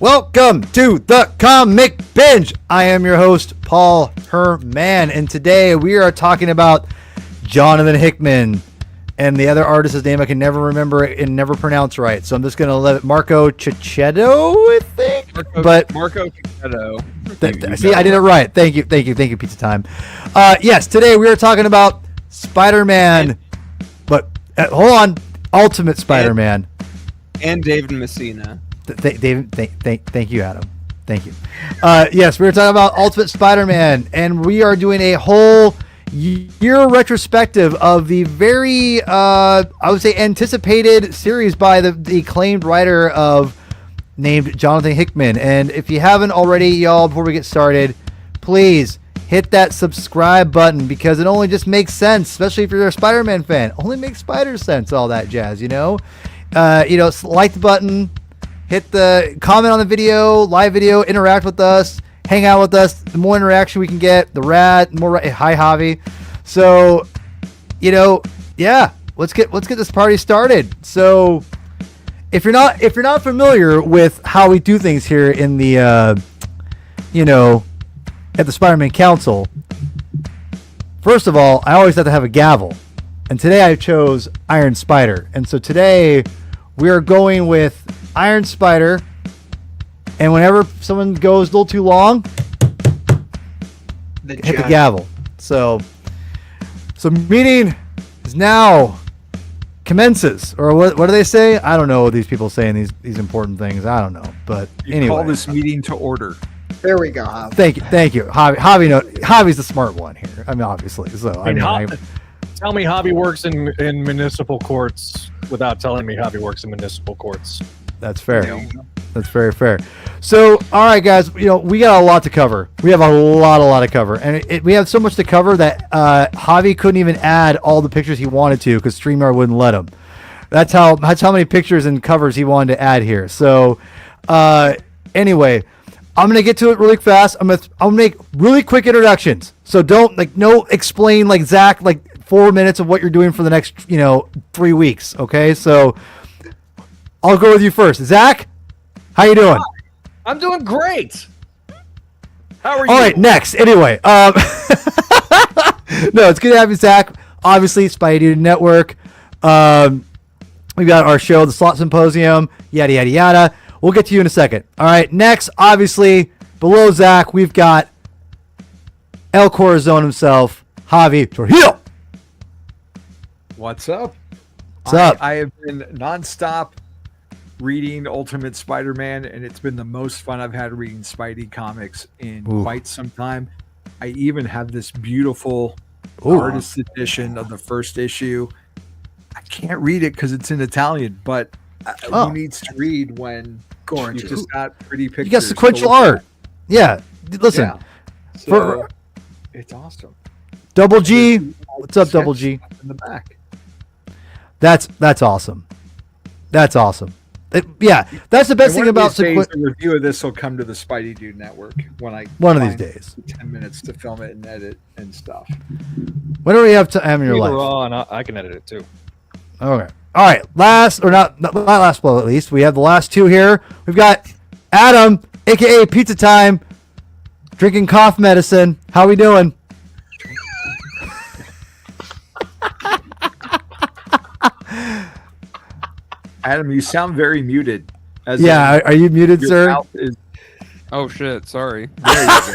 Welcome to the Comic Binge. I am your host, Paul Herman, and today we are talking about Jonathan Hickman and the other artist's name I can never remember and never pronounce right. So I'm just going to let it Marco Cicchetto, I think. Marco Cicchetto. See, I did it right. Thank you, Pizza Time. Yes, today we are talking about Spider-Man, but hold on, Ultimate Spider-Man. And David Messina. Thank you, Adam. Thank you. Yes, we're talking about Ultimate Spider-Man, and we are doing a whole year retrospective of the very, I would say, anticipated series by the acclaimed writer named Jonathan Hickman. And if you haven't already, y'all, before we get started, please hit that subscribe button because it only just makes sense, especially if you're a Spider-Man fan. Only makes spider sense, all that jazz, you know? Like the button. Hit the comment on the video, live video, interact with us, hang out with us. The more interaction we can get, the more. Hi, Javi. So, let's get this party started. So, if you're not familiar with how we do things here in the, at the Spider-Man Council, first of all, I always have to have a gavel, and today I chose Iron Spider, and so today we are going with Iron Spider, and whenever someone goes a little too long, hit the gavel. So meeting is now commences, or what do they say? I don't know what these people saying these important things. I don't know, but anyway. Call this meeting to order. There we go, Javi. Thank you, Javi's the smart one here. I mean, obviously. So tell me Javi works in municipal courts without telling me Javi works in municipal courts. That's fair. That's very fair. So, all right, guys, we got a lot to cover. We have a lot to cover, and we have so much to cover that Javi couldn't even add all the pictures he wanted to because StreamYard wouldn't let him. That's how many pictures and covers he wanted to add here. So, anyway, I'm gonna get to it really fast. I'm gonna make really quick introductions. So don't explain like Zach 4 minutes of what you're doing for the next 3 weeks. Okay, so. I'll go with you first. Zach, how you doing? I'm doing great. How are you? All right, next. Anyway, no, it's good to have you, Zach. Obviously, Spideydude Network. We've got our show, the Slot Symposium, yada, yada, yada. We'll get to you in a second. All right, next, obviously, below Zach, we've got El Corazon himself, Javi Trujillo. What's up? What's up? I have been nonstop reading Ultimate Spider-Man, and it's been the most fun I've had reading Spidey comics in quite some time. I even have this beautiful artist edition of the first issue. I can't read it because it's in Italian, but who needs to read when you just got pretty pictures? You got sequential art. Yeah, listen. Yeah. So, it's awesome. Double G, what's up, Double G? In the back. That's awesome. That's awesome. That's the best thing about the review of this will come to the Spideydude Network when I one of these days 10 minutes to film it and edit and stuff. Whenever you have time in your life. On, I can edit it too. Okay. All right. Last, or not last, but at least we have the last two here. We've got Adam, aka Pizza Time, drinking cough medicine. How we doing? Adam, you sound very muted. Are you muted, sir? Oh shit! Sorry. There you go.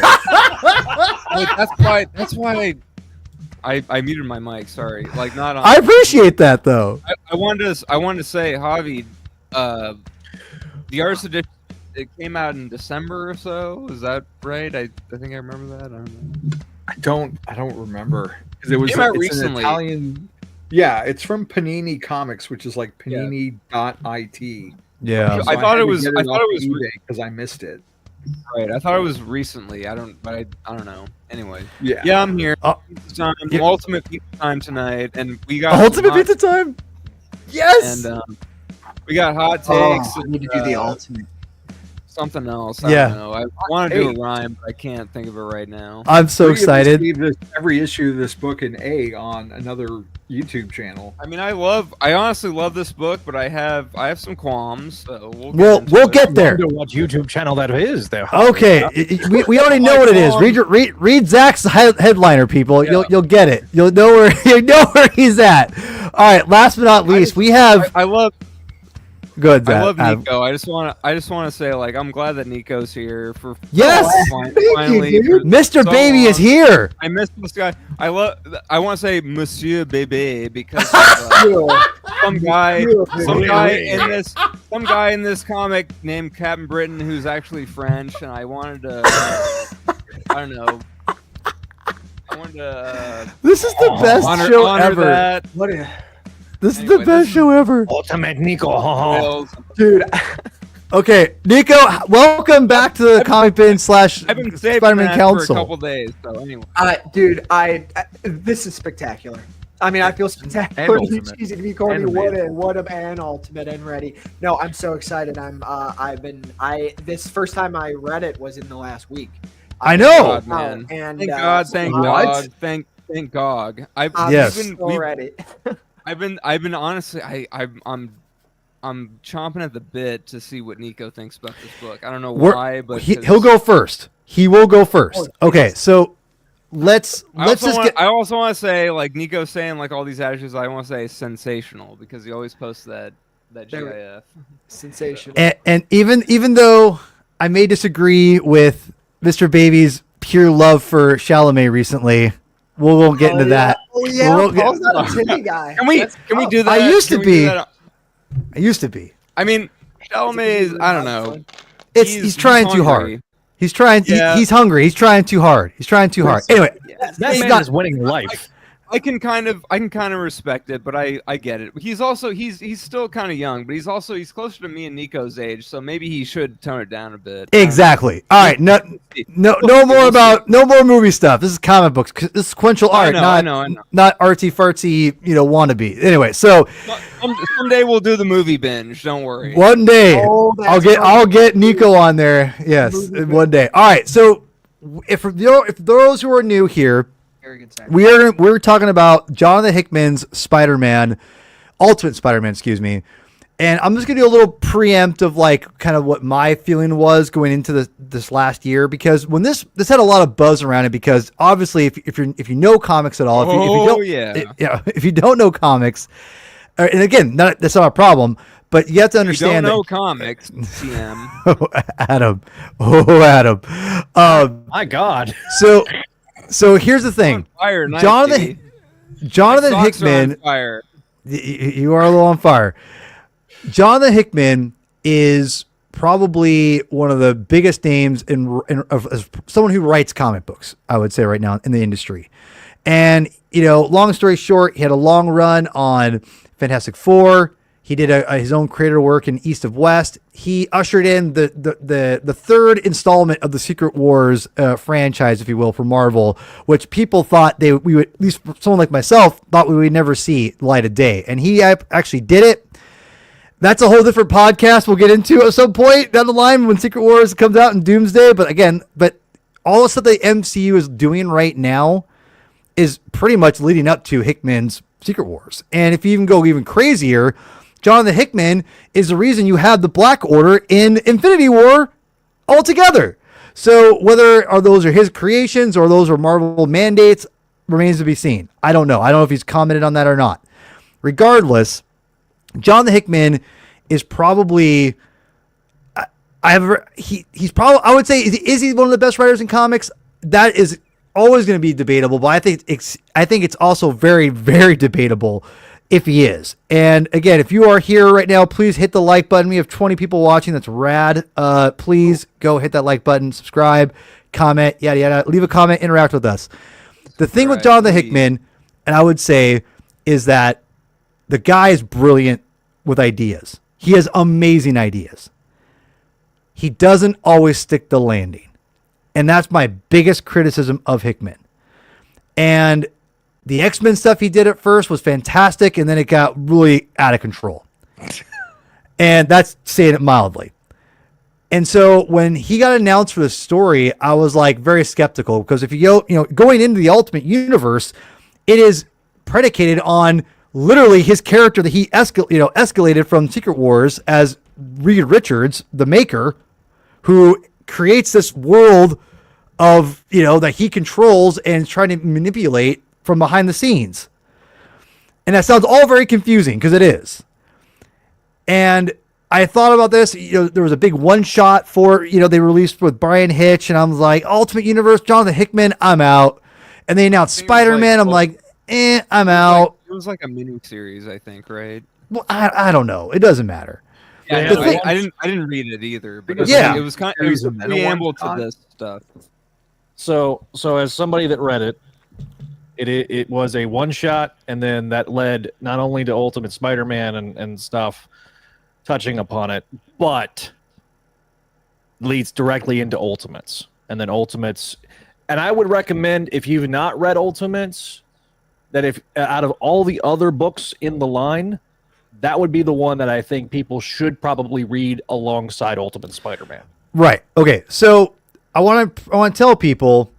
That's why I muted my mic. Sorry. Not on. I appreciate that though. I wanted to say, Javi, the artist edition, it came out in December or so. Is that right? I think I remember that. I don't know. I don't remember because it came out recently. An Italian. Yeah, it's from Panini Comics, which is like panini.it. Yeah. So I thought it was because I missed it. Right. I thought it was recently. I don't know. Anyway. Yeah. Yeah, I'm here. Ultimate Pizza Time tonight, and we got Ultimate Pizza Time. Yes. And we got hot takes. I need to do the ultimate. something else. I Yeah. don't know. I want to do a rhyme, but I can't think of it right now. I'm so excited. Every issue of this book in A on another YouTube channel. I mean, I honestly love this book, but I have some qualms. So We'll get there. I wonder what YouTube channel that is there. Okay, we already know what it is. Read Zach's headliner, people. Yeah. You'll get it. You'll know where he's at. All right. Last but not least, we have. I love. Good. I love Nico. I just want to say, like, I'm glad that Nico's here for. Yes. Finally, Mr. Baby is here. I miss this guy. I want to say Monsieur Bébé because some guy in this comic named Captain Britain who's actually French, and I wanted to. I don't know. This is the best show ever. That. This is the best show ever. Ultimate Nico. Dude. Okay, Nico, welcome back to the Comic Binge / I've been saving Spider-Man that Council. for a couple days. So anyway, dude, this is spectacular. I mean, I feel spectacular. Cheesy to be corny. What an ultimate and ready. No, I'm so excited. This first time I read it was in the last week. I know. God, man. And thank God. Thank God. I've been honestly, I'm chomping at the bit to see what Nico thinks about this book. I don't know why, but he'll go first. He will go first. Okay, so let's I also want to say, like Nico's saying, like all these attitudes. I want to say sensational because he always posts that GIF. Sensational. And even though I may disagree with Mr. Baby's pure love for Chalamet recently. We won't get into that. Oh yeah, Paul's not a Timmy guy. Can we do that? I used to be. I mean, Chalamet is. I don't know. He's trying too hard. He's trying. Yeah. He's hungry. He's trying too hard. Anyway, that man is winning life. I can kind of respect it, but I get it. He's also he's still kind of young, but he's closer to me and Nico's age, so maybe he should tone it down a bit. Exactly. All right, no more movie stuff. This is comic books. This is sequential art, I know. not artsy fartsy, wannabe. Anyway, so someday we'll do the movie binge. Don't worry. One day I'll get Nico on there. Yes, one day. All right, so if those who are new here. We're talking about Jonathan Hickman's Spider-Man, Ultimate Spider-Man, excuse me. And I'm just gonna do a little preempt of like kind of what my feeling was going into this last year, because when this had a lot of buzz around it, because obviously if you know comics at all, if you don't know comics, and again that's not a problem, but you have to understand you don't know comics, CM. Adam. My God. So here's the thing, Jonathan Hickman. You are a little on fire. Jonathan Hickman is probably one of the biggest names as someone who writes comic books, I would say right now in the industry. And long story short, he had a long run on Fantastic Four. He did his own creator work in East of West. He ushered in the third installment of the Secret Wars franchise, if you will, for Marvel, which people thought we would, at least someone like myself, thought we would never see light of day. And he actually did it. That's a whole different podcast we'll get into at some point down the line when Secret Wars comes out in Doomsday. But all the stuff the MCU is doing right now is pretty much leading up to Hickman's Secret Wars. And if you even go even crazier, Jonathan Hickman is the reason you have the Black Order in Infinity War altogether. So whether those are his creations or those are Marvel mandates remains to be seen. I don't know. I don't know if he's commented on that or not. Regardless, Jonathan Hickman is probably he's probably, I would say, is he one of the best writers in comics? That is always going to be debatable, but I think it's also very, very debatable if he is. And again, if you are here right now, please hit the like button. We have 20 people watching. That's rad. Please go hit that like button, subscribe, comment, yada, yada. Leave a comment, interact with us. The thing with Jonathan Hickman, and I would say, is that the guy is brilliant with ideas. He has amazing ideas. He doesn't always stick the landing. And that's my biggest criticism of Hickman. And the X-Men stuff he did at first was fantastic, and then it got really out of control. And that's saying it mildly. And so when he got announced for the story, I was like very skeptical because if you go, going into the Ultimate Universe, it is predicated on literally his character that he escalated from Secret Wars as Reed Richards, the Maker, who creates this world of, that he controls and is trying to manipulate from behind the scenes. And that sounds all very confusing because it is. And I thought about this, there was a big one shot for, they released with Brian Hitch, and I was like, Ultimate Universe, Jonathan Hickman, I'm out. And they announced Spider-Man, I'm like, I'm out. It was like a mini series, I think, right? Well, I don't know. It doesn't matter. Yeah, I didn't read it either, but it was a preamble to this stuff. So as somebody that read it, it was a one shot, and then that led not only to Ultimate Spider-Man and stuff touching upon it, but leads directly into Ultimates. And then Ultimates, and I would recommend, if you've not read Ultimates, that if out of all the other books in the line, that would be the one that I think people should probably read alongside Ultimate Spider-Man. Right. Okay. So I want to tell people,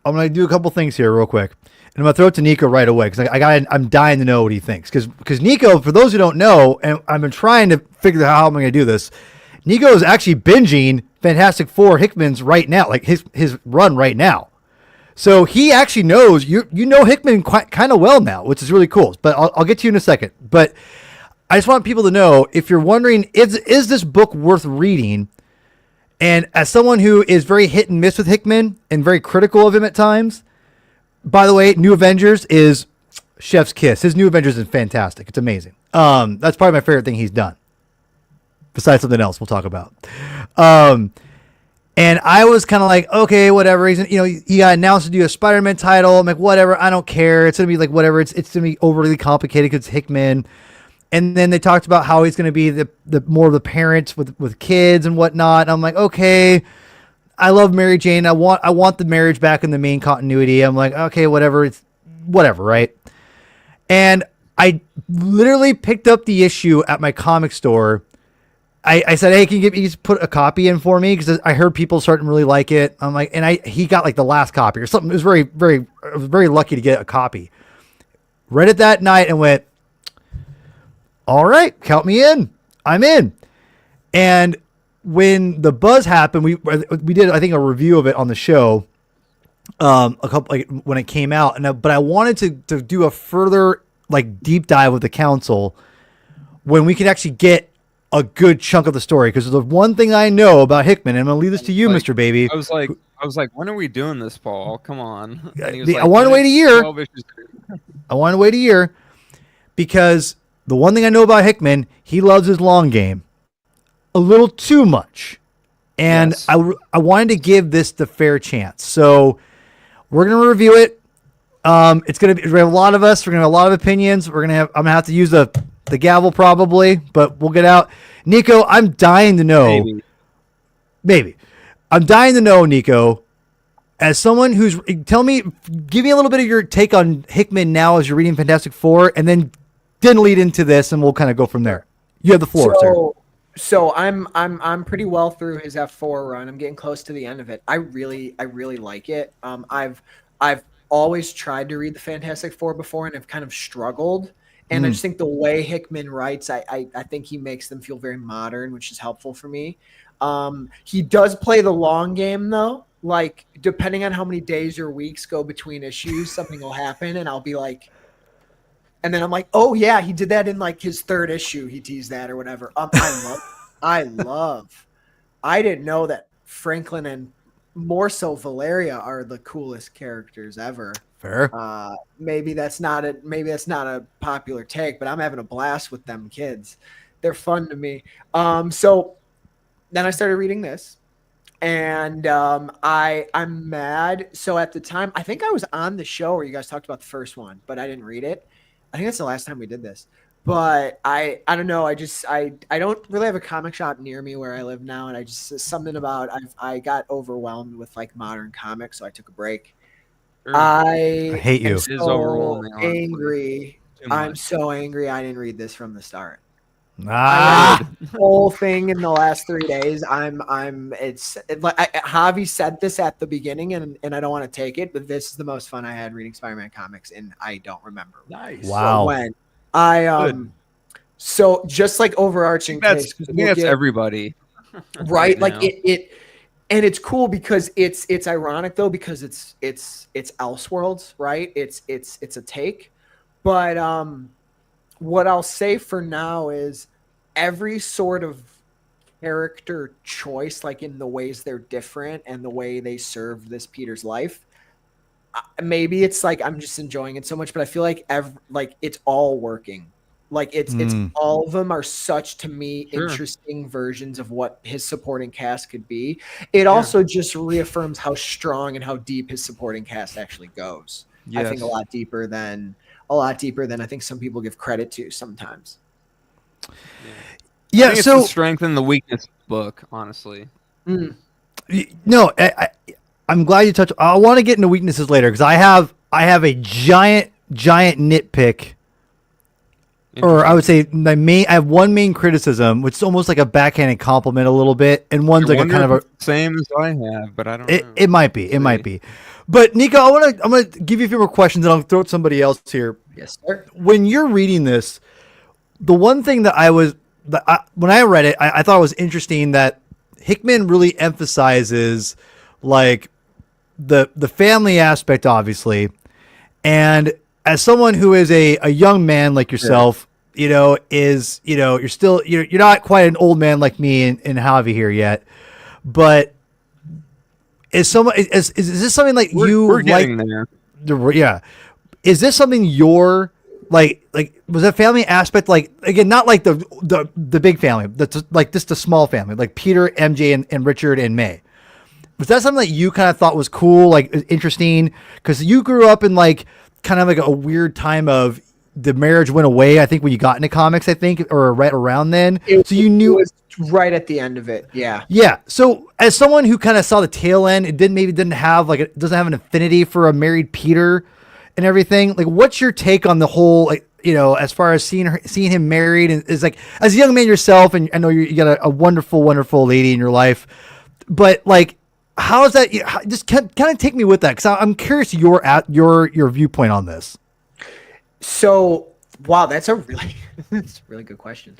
I'm going to do a couple things here real quick. And I'm going to throw it to Nico right away because I'm dying to know what he thinks. Because Nico, for those who don't know, and I've been trying to figure out how I'm going to do this, Nico is actually binging Fantastic Four Hickman's right now, like his run right now. So he actually knows, you know Hickman kind of well now, which is really cool. But I'll get to you in a second. But I just want people to know, if you're wondering, is this book worth reading? And as someone who is very hit and miss with Hickman and very critical of him at times, by the way, New Avengers is chef's kiss. His New Avengers is fantastic. It's amazing. That's probably my favorite thing he's done. Besides something else we'll talk about. And I was kind of like, okay, whatever. He got announced to do a Spider-Man title. I'm like, whatever. I don't care. It's going to be like whatever. It's going to be overly complicated because it's Hickman. And then they talked about how he's going to be the more of the parents with kids and whatnot. And I'm like, okay, I love Mary Jane. I want the marriage back in the main continuity. I'm like, okay, whatever. It's whatever, right? And I literally picked up the issue at my comic store. I said, hey, can you just put a copy in for me? Because I heard people starting to really like it. I'm like, and he got like the last copy or something. It was I was very lucky to get a copy. Read it that night and went, all right, count me in. I'm in. And when the buzz happened, we did, I think, a review of it on the show when it came out. But I wanted to do a further deep dive with the council when we could actually get a good chunk of the story. Because the one thing I know about Hickman, and I'm going to leave this to you, Mr. Baby. I was like, when are we doing this, Paul? Come on. I want to wait a year. I want to wait a year because the one thing I know about Hickman, he loves his long game a little too much. And yes. I wanted to give this the fair chance. So we're going to review it. It's going to be a lot of us. We're going to have a lot of opinions. I'm going to have to use the gavel probably, but we'll get out. Nico, I'm dying to know. Maybe. I'm dying to know, Nico, as someone who's, give me a little bit of your take on Hickman now as you're reading Fantastic Four, and then lead into this, and we'll kind of go from there. You have the floor, sir. So I'm pretty well through his F4 run. I'm getting close to the end of it. I really like it. I've always tried to read the Fantastic Four before, and I've kind of struggled. And I just think the way Hickman writes, I think he makes them feel very modern, which is helpful for me. He does play the long game, though. Like, depending on how many days or weeks go between issues, something will happen, and I'll be like, and then I'm like, oh yeah, he did that in like his third issue. He teased that or whatever. I didn't know that Franklin and more so Valeria are the coolest characters ever. Fair. Maybe that's not a popular take, but I'm having a blast with them kids. They're fun to me. So then I started reading this, and I'm mad. So at the time, I think I was on the show where you guys talked about the first one, but I didn't read it. I think that's the last time we did this. But I don't know. I don't really have a comic shop near me where I live now, and something about I got overwhelmed with like modern comics, so I took a break. I hate you. I'm so angry. I'm so angry I didn't read this from the start. Whole thing in the last 3 days. Javi said this at the beginning, and I don't want to take it, but this is the most fun I had reading Spider-Man comics, and I don't remember. Nice. Wow. When I so just like overarching That's case, that's everybody, right? now. Like it, and it's cool because it's ironic though because it's Elseworlds, right? It's a take, but what I'll say for now is every sort of character choice, like in the ways they're different and the way they serve this Peter's life. Maybe it's like I'm just enjoying it so much, but I feel like it's all working. Like it's all of them are such to me interesting versions of what his supporting cast could be. It also just reaffirms how strong and how deep his supporting cast actually goes. Yes. I think a lot deeper than I think some people give credit to sometimes. Yeah, I think it's the strength and the weakness book, honestly. No, I'm glad you touched. I want to get into weaknesses later because I have a giant nitpick, or I would say I have one main criticism, which is almost like a backhanded compliment a little bit, and one's like a kind of a same as I have, but I don't know. It might be. It might be. But Nico, I'm gonna give you a few more questions, and I'll throw it to somebody else here. Yes, sir. When you're reading this, the one thing that when I read it, I thought it was interesting that Hickman really emphasizes like the family aspect, obviously, and as someone who is a young man like yourself, you're not quite an old man like me and Javi here yet, but is this something like we're getting there? Yeah. Is this something you're like was that family aspect, like, again, not like the big family, that's like just the small family, like Peter, MJ, and Richard and May? Was that something that you kind of thought was cool, like interesting? Because you grew up in like kind of like a weird time of the marriage went away, I think, when you got into comics, I think, or right around then. So you knew it was right at the end of it. Yeah. Yeah. So as someone who kind of saw the tail end, it doesn't have an affinity for a married Peter and everything. Like, what's your take on the whole, like, as far as seeing him married, and is like, as a young man yourself, and I know you got a wonderful, wonderful lady in your life, but like, how is that? Just kind of take me with that, because I'm curious your viewpoint on this. So, wow, that's a really good question.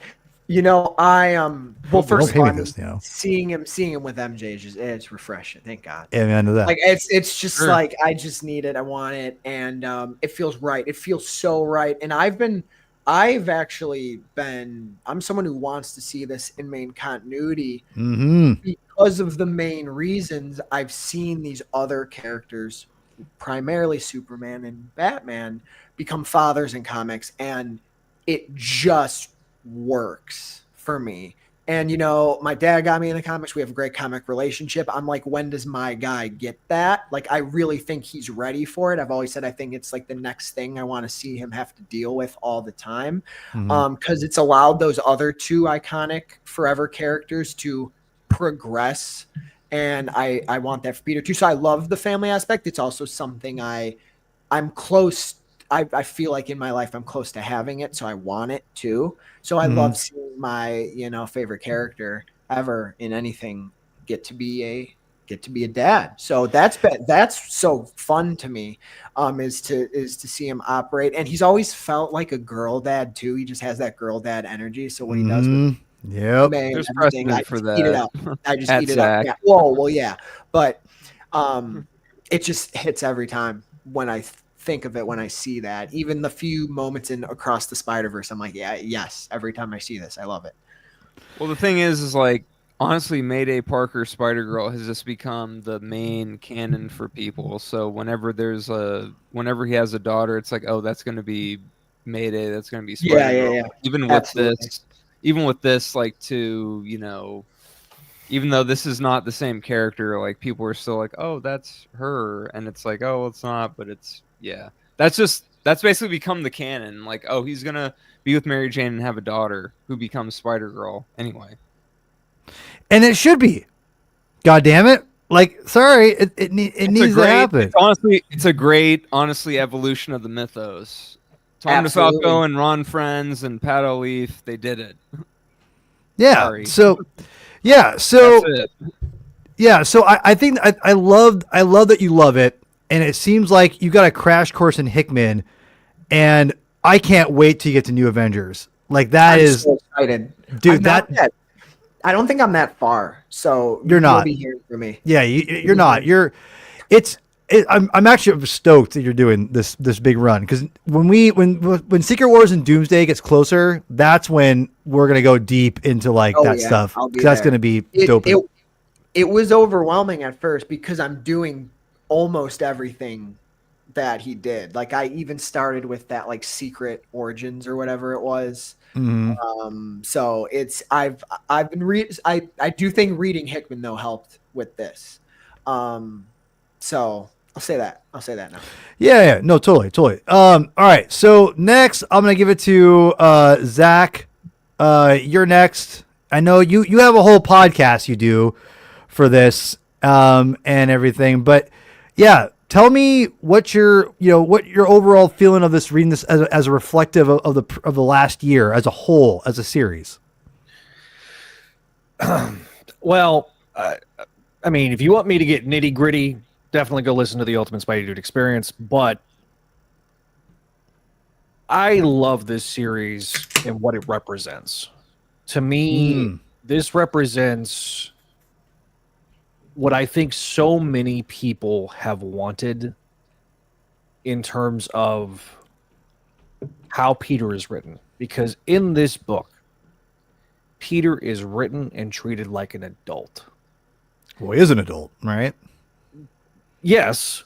First of all, seeing him with MJ it's refreshing. Thank God. Yeah, man, I know that. Like it's just like I just need it. I want it, and it feels right. It feels so right. And I'm someone who wants to see this in main continuity because of the main reasons I've seen these other characters, primarily Superman and Batman, become fathers in comics, and it just works for me. And my dad got me in the comics. We have a great comic relationship. I'm like, when does my guy get that? Like, I really think he's ready for it. I've always said I think it's like the next thing I want to see him have to deal with all the time, because it's allowed those other two iconic forever characters to progress, and I want that for Peter too. So I love the family aspect. It's also something I'm close. I feel like in my life I'm close to having it, so I want it too. So I love seeing my favorite character ever in anything get to be a dad. So that's so fun to me, is to see him operate. And he's always felt like a girl dad too. He just has that girl dad energy. So what he does with there's precedent for that. Eat it up. I just eat it up. Yeah. Well, yeah, but it just hits every time when I think of it, when I see that. Even the few moments in Across the Spider-Verse, I'm like, yes, every time I see this, I love it. Well, the thing is like, honestly, Mayday Parker Spider-Girl has just become the main canon for people. So whenever he has a daughter, it's like, oh, that's going to be Mayday, that's going to be Spider-Girl. Yeah. Even with this, like, even though this is not the same character, like, people are still like, oh, that's her, and it's like, oh, well, it's not, but it's, yeah. That's basically become the canon. Like, oh, he's gonna be with Mary Jane and have a daughter who becomes Spider-Girl anyway. And it should be. God damn it. Like, sorry, it needs to happen. It's a great, honestly, evolution of the mythos. Tom Absolutely. DeFalco and Ron Friends and Pat O'Leaf, they did it. Yeah. Sorry. So That's it. yeah. So I think I love that you love it, and it seems like you got a crash course in Hickman, and I can't wait to get to New Avengers. Like that I'm is so excited, dude. I'm not yet. I don't think I'm that far, so You're not. You'll be hearing from me. yeah. You're not. I'm actually stoked that you're doing this big run, because when Secret Wars and Doomsday gets closer, that's when we're gonna go deep into like Oh, that yeah, stuff. I'll be 'Cause that's there. gonna be dope. It was overwhelming at first because I'm doing almost everything that he did. Like I even started with that like Secret Origins or whatever it was. Mhm. So it's I've been I do think reading Hickman though helped with this. So I'll say that now. Yeah, no, totally. All right, so next I'm gonna give it to Zach. You're next. I know you have a whole podcast you do for this and everything, but yeah, tell me what your overall feeling of this, reading this as a reflective of the last year as a whole, as a series. Well, I mean, if you want me to get nitty gritty, definitely go listen to the Ultimate Spideydude Experience. But I love this series and what it represents. To me, this represents what I think so many people have wanted in terms of how Peter is written. Because in this book, Peter is written and treated like an adult. Well, he is an adult, right? Yes,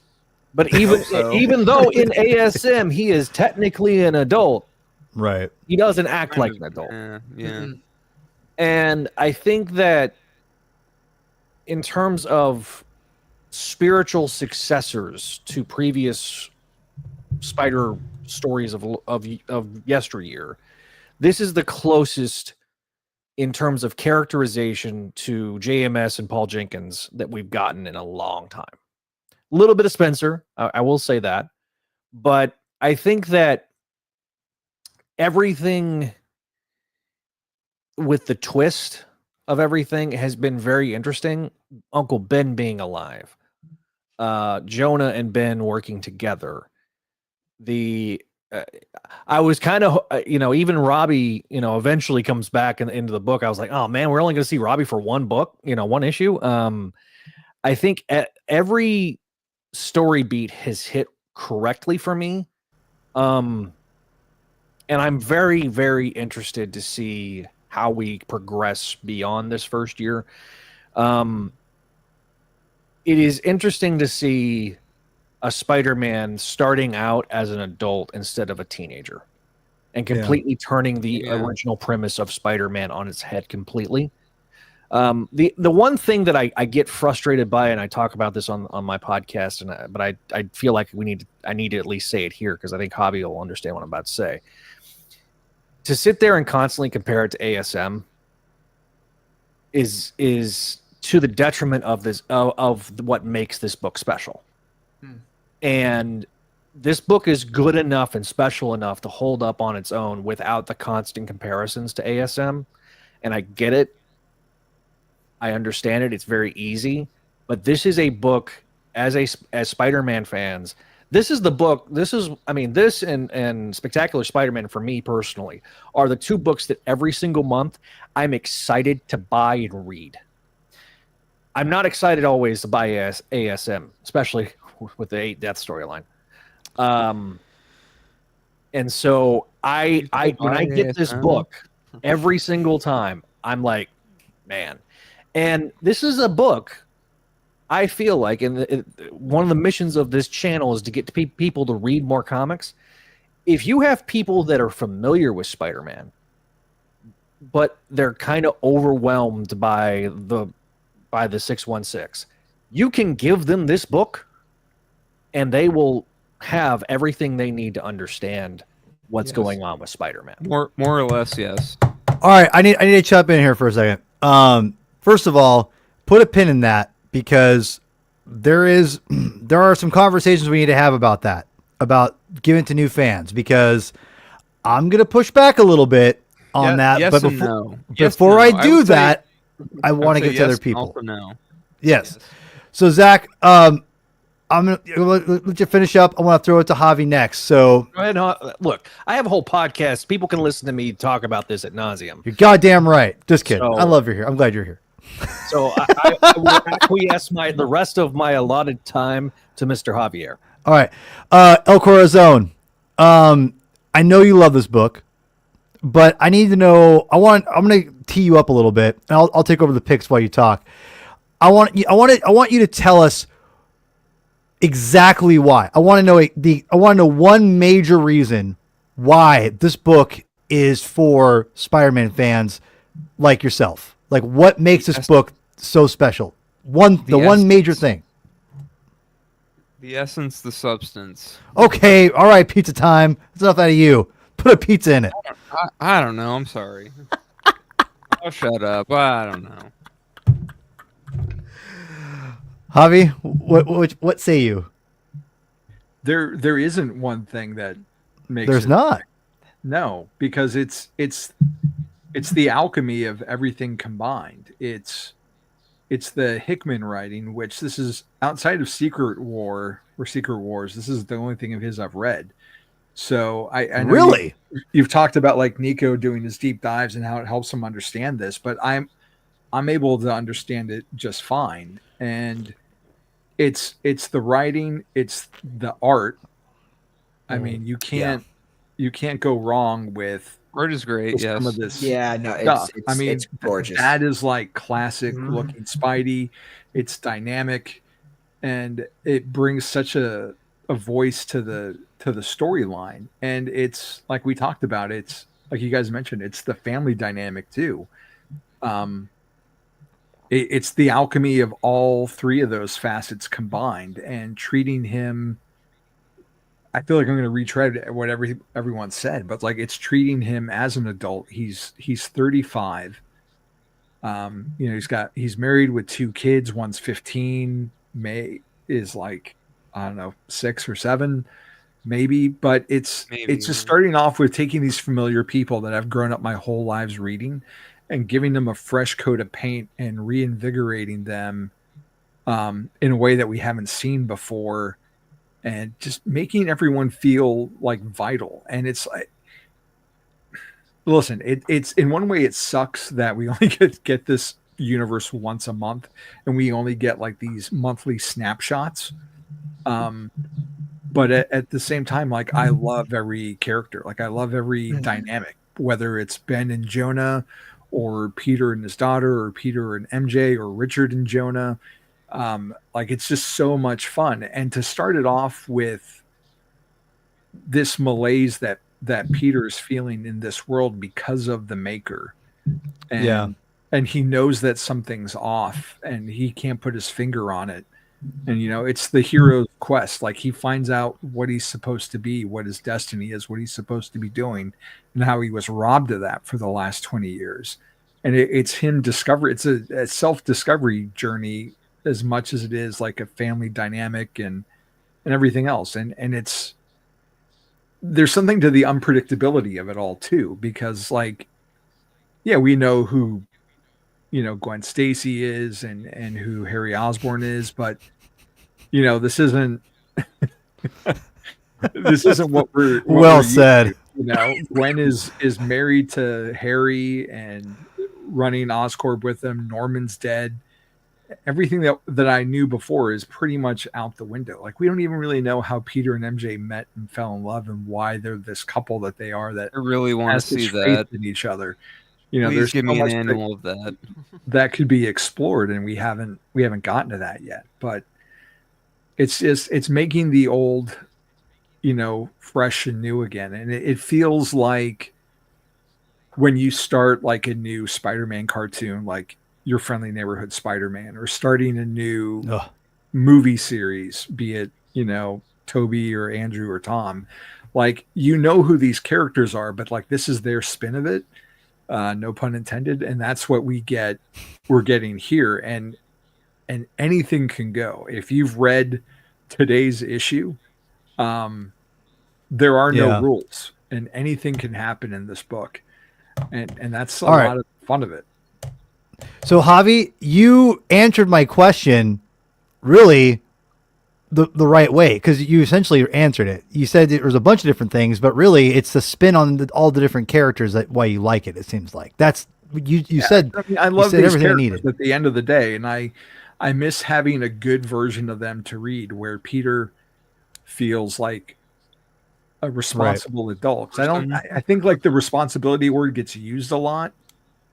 but even though in ASM he is technically an adult, Right. he doesn't act like an adult. Yeah. Mm-hmm. And I think that in terms of spiritual successors to previous Spider stories of yesteryear, this is the closest in terms of characterization to JMS and Paul Jenkins that we've gotten in a long time. A little bit of Spencer, I will say that, but I think that everything with the twist of everything has been very interesting. Uncle Ben being alive, Jonah and Ben working together. I was kind of, even Robbie, eventually comes back into the book. I was like, oh man, we're only going to see Robbie for one book, one issue. I think every story beat has hit correctly for me. And I'm very, very interested to see how we progress beyond this first year. It is interesting to see a Spider-Man starting out as an adult instead of a teenager and completely turning the original premise of Spider-Man on its head completely. The one thing that I get frustrated by, and I talk about this on my podcast, but I feel like I need to at least say it here because I think Javi will understand what I'm about to say. To sit there and constantly compare it to ASM is to the detriment of this of what makes this book special. And this book is good enough and special enough to hold up on its own without the constant comparisons to ASM. And I get it. I understand it. It's very easy. But this is a book, as Spider-Man fans, this is the book. This and Spectacular Spider-Man, for me personally, are the two books that every single month I'm excited to buy and read. I'm not excited always to buy ASM, especially with the 8 Death storyline. And so when I get this book every single time, I'm like, man. And this is a book, I feel like, and one of the missions of this channel is to get people to read more comics. If you have people that are familiar with Spider-Man, but they're kind of overwhelmed by the 616, you can give them this book and they will have everything they need to understand what's going on with Spider-Man. More or less, yes. All right, I need to chop in here for a second. First of all, put a pin in that because there are some conversations we need to have about that. about giving it to new fans, because I'm gonna push back a little bit on that. Yes but and before, no. Yes before and I no. do would say- that, I want to would give say it to other yes and people. also no. Yes. So Zach, I'm gonna let you finish up. I want to throw it to Javi next. So Go ahead. Look, I have a whole podcast. People can listen to me talk about this at nauseum. you're goddamn right. Just kidding. So- I love you're here. I'm glad you're here. So I will acquiesce the rest of my allotted time to Mr. Javier. All right, El Corazon. I know you love this book, but I need to know. I'm going to tee you up a little bit, and I'll take over the picks while you talk. I want you to tell us exactly why. I want to know one major reason why this book is for Spider-Man fans like yourself. Like, what makes this book so special? The one major thing. The essence, the substance. Okay, all right, pizza time. That's enough out of you. Put a pizza in it. I don't know. I'm sorry. I'll shut up. I don't know. Javi, what say you? There isn't one thing that makes There's it, not. No, because it's the alchemy of everything combined. It's the Hickman writing, which this is outside of Secret Wars. This is the only thing of his I've read. So I know Really? you've talked about like Nico doing his deep dives and how it helps him understand this, but I'm able to understand it just fine. And it's the writing, it's the art. I mean, you can't go wrong with Art is great. Yes. some of this. Yeah, no, stuff. it's gorgeous. That is like classic looking Spidey. It's dynamic, and it brings such a voice to the storyline. And it's like we talked about. It's like you guys mentioned. It's the family dynamic too. It's the alchemy of all three of those facets combined, and treating him. I feel like I'm going to retread what everyone said, but like it's treating him as an adult. He's 35. He's married with 2 kids. One's 15. May is like, I don't know, 6 or 7, maybe. But it's just starting off with taking these familiar people that I've grown up my whole lives reading, and giving them a fresh coat of paint and reinvigorating them in a way that we haven't seen before. And just making everyone feel like vital. And it's like, listen, it's in one way it sucks that we only get this universe once a month, and we only get like these monthly snapshots. But at the same time, like I love every character, like I love every dynamic, whether it's Ben and Jonah, or Peter and his daughter, or Peter and MJ, or Richard and Jonah. Like it's just so much fun. And to start it off with this malaise that Peter is feeling in this world because of the Maker. And he knows that something's off and he can't put his finger on it. And, it's the hero's quest. Like he finds out what he's supposed to be, what his destiny is, what he's supposed to be doing, and how he was robbed of that for the last 20 years. And it's him it's a self-discovery journey as much as it is like a family dynamic and everything else. And there's something to the unpredictability of it all too, because like, yeah, we know who, Gwen Stacy is and who Harry Osborn is, but this isn't, what we're well said. Gwen is married to Harry and running Oscorp with him. Norman's dead. Everything that I knew before is pretty much out the window. Like we don't even really know how Peter and MJ met and fell in love, and why they're this couple that they are. That I really want to see that in each other. Please there's give so me an much annual of that. That could be explored, and we haven't gotten to that yet. But it's making the old, fresh and new again, and it feels like when you start like a new Spider-Man cartoon, like Your Friendly Neighborhood Spider-Man, or starting a new movie series, be it, Toby or Andrew or Tom, like, who these characters are, but like, this is their spin of it. No pun intended. And that's what we're getting here. And anything can go. If you've read today's issue, there are Yeah. no rules, and anything can happen in this book, and that's a All right. lot of fun of it. So, Javi, you answered my question really the right way, because you essentially answered it. You said there was a bunch of different things, but really it's the spin on all the different characters that why you like it. It seems like that's you said. I mean, I love said these everything I characters needed. at the end of the day, and I miss having a good version of them to read where Peter feels like a responsible adult. 'Cause I think like the responsibility word gets used a lot.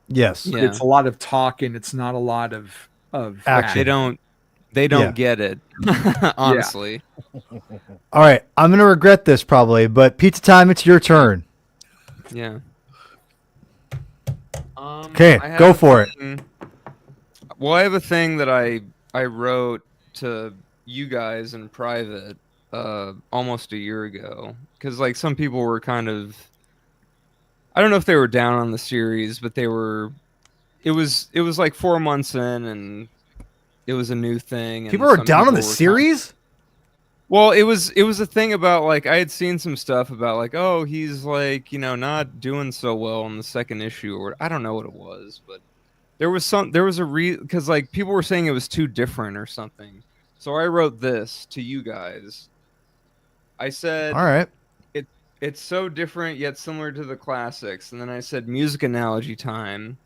Yes. Yeah. It's a lot of talk and it's not a lot of Action. They don't Yeah. get it. Honestly. All right. I'm gonna regret this probably, but pizza time. It's your turn. Yeah. Okay, I go have for a thing- Well, I have a thing that I wrote to you guys in private almost a year ago, because like some people were kind of, I don't know if they were down on the series, but they were. It was like 4 months in, and it was a new thing. And People are some down on the people were series. Well, it was a thing about like I had seen some stuff about like, oh, he's like, not doing so well in the second issue, or I don't know what it was, but there was a because like people were saying it was too different or something. So I wrote this to you guys. I said, All right. it's so different yet similar to the classics, and then I said music analogy time,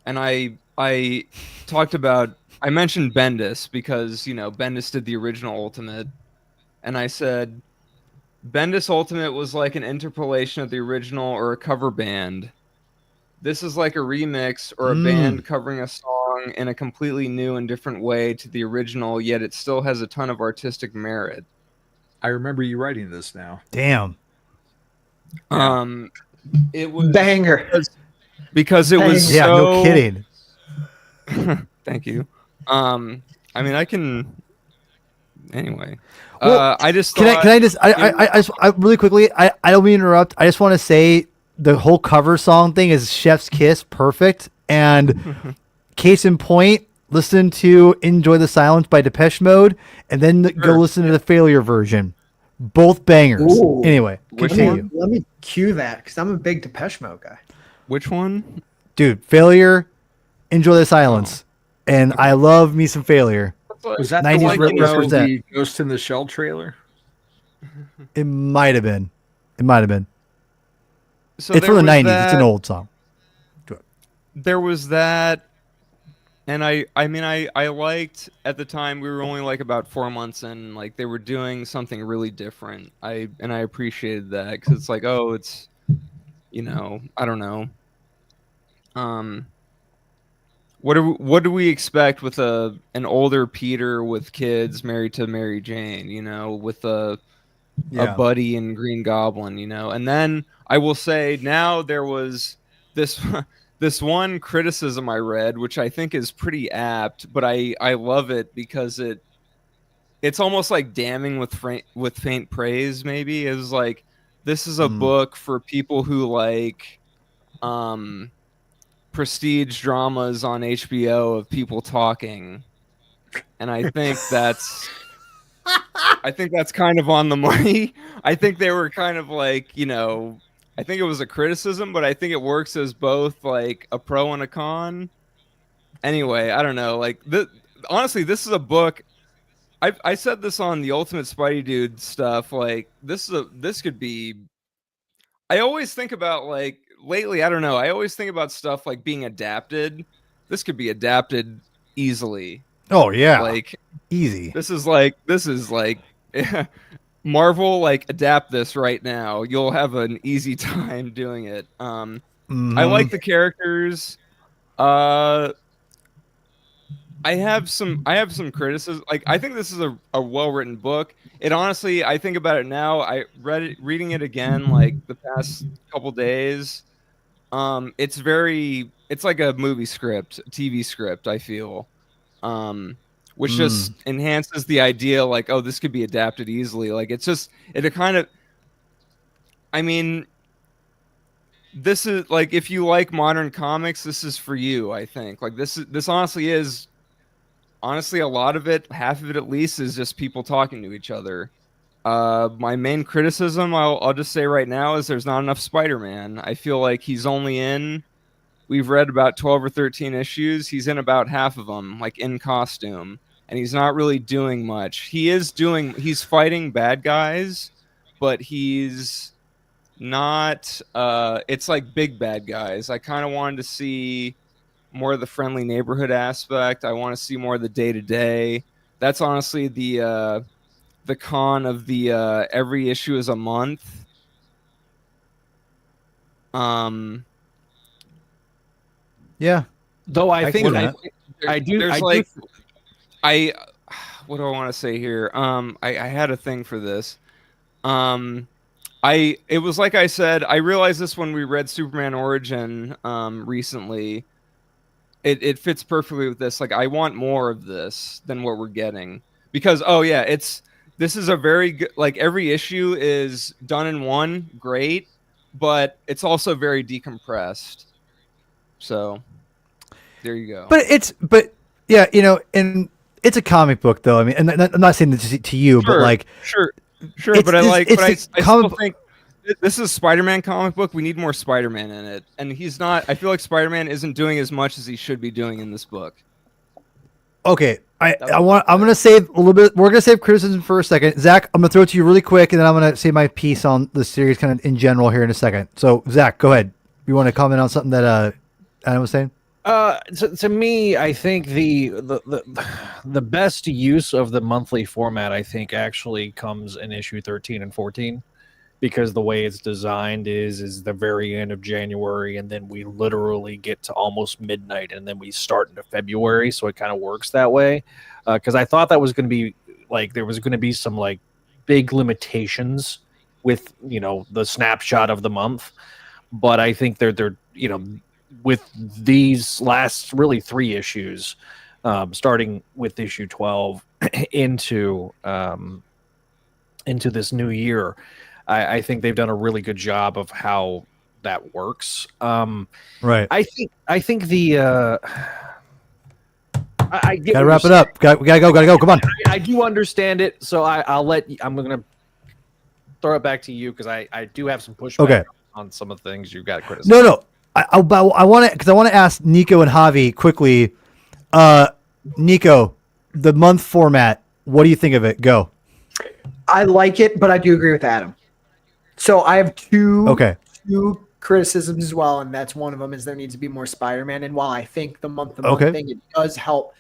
and I talked about, I mentioned Bendis because Bendis did the original Ultimate. And I said, Bendis Ultimate was like an interpolation of the original or a cover band. This is like a remix or a band covering a song in a completely new and different way to the original, yet it still has a ton of artistic merit. I remember you writing this now. Damn. It was Banger. because it was Yeah. so... No kidding. Thank you. I mean, I can. Anyway, Well, I just Can thought, I just I really quickly, I don't mean to interrupt. I just want to say the whole cover song thing is Chef's Kiss, perfect. And case in point, listen to Enjoy the Silence by Depeche Mode, and then go listen to the Failure version. Both bangers. Ooh. Anyway, Which continue. one? Let me cue that because I'm a big Depeche Mode guy. Which one? Dude, Failure, Enjoy the Silence. And I love me some Failure. Was that 90s the one that was from represent. the Ghost in the Shell trailer? It might have been. So It's there from the was 90s. It's an that- old song. There was that, and I mean I liked at the time, we were only like about 4 months in, like they were doing something really different. I appreciated that because it's like, oh, it's I don't know. What do we expect with an older Peter with kids married to Mary Jane? With a buddy in Green Goblin. And then I will say now there was this one criticism I read, which I think is pretty apt, but I love it because it's almost like damning with faint praise. Maybe it was like, this is a book for people who like prestige dramas on HBO of people talking, and I think that's kind of on the money. I think they were kind of like, I think it was a criticism, but I think it works as both like a pro and a con. Anyway, I don't know. Like, honestly, this is a book. I said this on the Ultimate Spideydude stuff. Like, this could be. I always think about like lately. I don't know. I always think about stuff like being adapted. This could be adapted easily. Oh, yeah. Like, easy. This is like Marvel, like, adapt this right now. You'll have an easy time doing it. I like the characters. I have some criticism. Like, I think this is a well-written book. It honestly, I think about it now. I reading it again like the past couple days. It's like a movie script, a TV script, I feel. Which just enhances the idea, like, oh, this could be adapted easily. Like, it kind of, I mean, this is like, if you like modern comics, this is for you, I think. Like, this honestly a lot of it, half of it at least, is just people talking to each other. My main criticism, I'll just say right now, is there's not enough Spider-Man. I feel like he's only in. We've read about 12 or 13 issues. He's in about half of them, like in costume, and he's not really doing much. He's fighting bad guys, but he's not. It's like big bad guys. I kind of wanted to see more of the friendly neighborhood aspect. I want to see more of the day-to-day. That's honestly the con of the every issue is a month. Yeah. Though I think that. What do I want to say here? I had a thing for this. It was like I said, I realized this when we read Superman Origin recently. It fits perfectly with this. Like, I want more of this than what we're getting, because this is a very good, like, every issue is done in one, great, but it's also very decompressed. So there you go. But yeah, and it's a comic book though. I mean, and I'm not saying this to you, but like, sure. But I still think this is a Spider-Man comic book. We need more Spider-Man in it, and he's not. I feel like Spider-Man isn't doing as much as he should be doing in this book. Okay, I'm gonna save a little bit. We're gonna save criticism for a second. Zach, I'm gonna throw it to you really quick, and then I'm gonna say my piece on the series kind of in general here in a second. So Zach, go ahead. You want to comment on something that Adam was saying? To me, I think the best use of the monthly format, I think, actually comes in issue 13 and 14, because the way it's designed is the very end of January, and then we literally get to almost midnight, and then we start into February, so it kind of works that way. Because I thought that was going to be like there was going to be some like big limitations with the snapshot of the month, but I think they're with these last really 3 issues, starting with issue 12 into this new year, I think they've done a really good job of how that works. Right. I think the I get gotta wrap it up. Gotta go. Come on. I do understand it, so I'm gonna throw it back to you, because I do have some pushback on some of the things you've got to criticize. No. I want to ask Nico and Javi quickly. Nico, the month format. What do you think of it? Go. I like it, but I do agree with Adam. So I have two criticisms as well, and that's one of them is there needs to be more Spider-Man. And while I think the month-to-month thing, it does help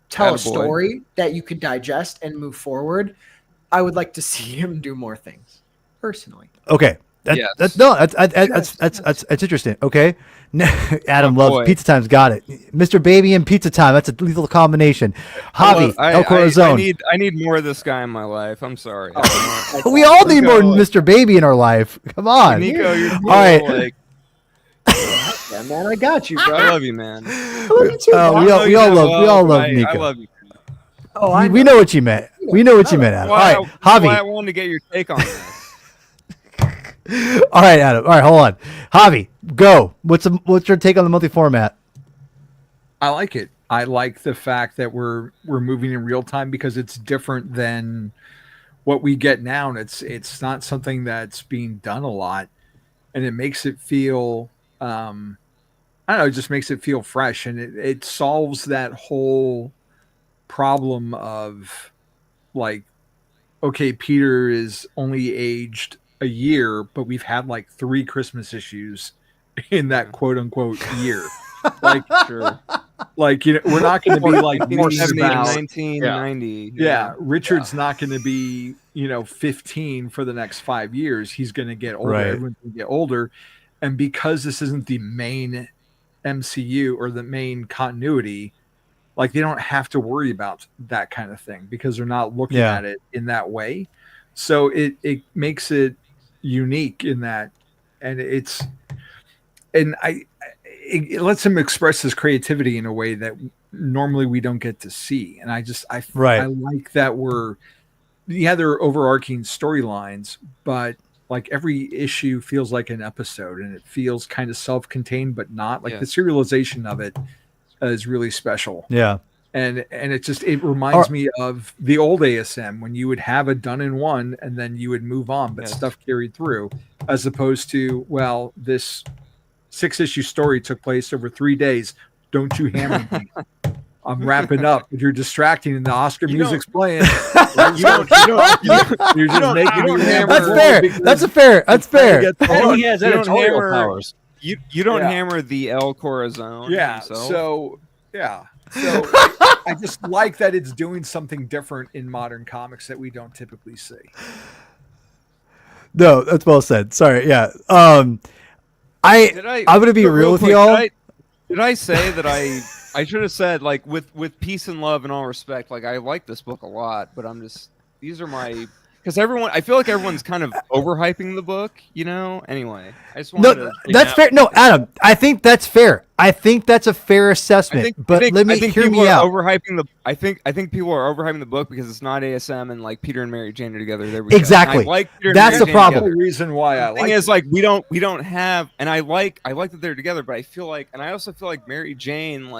tell a story that you could digest and move forward, I would like to see him do more things, personally. Okay. That's interesting. Okay. Adam loves Pizza Time's got it. Mr. Baby and Pizza Time. That's a lethal combination. Javi, El Corazon. I need more of this guy in my life. I'm sorry. We all need more Mr. Baby in our life. Come on. Nico, you're all right. Yeah, man, I got you, bro. I love you, man. I love you too, we all love Nico. I love you. Oh, we know what you meant. We know what you meant, Adam. All right, Javi. I wanted to get your take on this. All right, Adam. All right, hold on. Javi, go. What's your take on the monthly format? I like it. I like the fact that we're moving in real time, because it's different than what we get now, and it's not something that's being done a lot, and it makes it feel I don't know, it just makes it feel fresh, and it solves that whole problem of like, okay, Peter is only aged a year, but we've had like 3 Christmas issues in that quote unquote year. Like, Sure. Like, we're not going to be like 1990. Yeah, Richard's not going to be 15 for the next 5 years. He's going to get older. Right. Everyone's going to get older, and because this isn't the main MCU or the main continuity, like, they don't have to worry about that kind of thing, because they're not looking at it in that way. So it makes it unique in that, and it lets him express his creativity in a way that normally we don't get to see. And I like that they're overarching storylines, but like every issue feels like an episode, and it feels kind of self-contained, but not like the serialization of it is really special. Yeah. And it reminds me of the old ASM when you would have a done in one and then you would move on, but stuff carried through, as opposed to, well, this 6-issue story took place over 3 days. Don't you hammer me. I'm wrapping up. If you're distracting and the Oscar music's playing, you're just making me hammer. That's fair. That's fair. And he has You don't editorial hammer- powers. You don't hammer the El Corazon. Yeah. himself. So I just like that it's doing something different in modern comics that we don't typically see. No, that's well said. Sorry. Yeah. I'm gonna be real with quick, y'all. Did I say that I should have said, like, with peace and love and all respect, like, I like this book a lot, but these are my, because I feel like everyone's kind of overhyping the book, you know? Anyway, I just wanted to. That's fair. No, Adam, I think that's fair. I think that's a fair assessment. Let me hear me out. I think people are overhyping the book because it's not ASM and like Peter and Mary Jane are together. There we go. Exactly. That's the problem. The reason why I like it is like we don't have, and I like that they're together, but I feel like, and I also feel like Mary Jane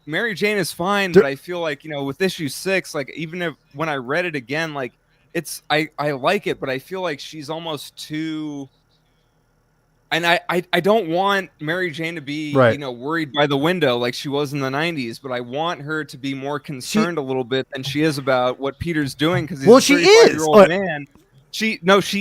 is fine, but I feel like, you know, with issue 6, like even when I read it again, like I like it, but I feel like she's almost too. And I don't want Mary Jane to be, you know, worried by the window like she was in the 90s, but I want her to be more concerned a little bit than she is about what Peter's doing, because he's a 35-year-old man. She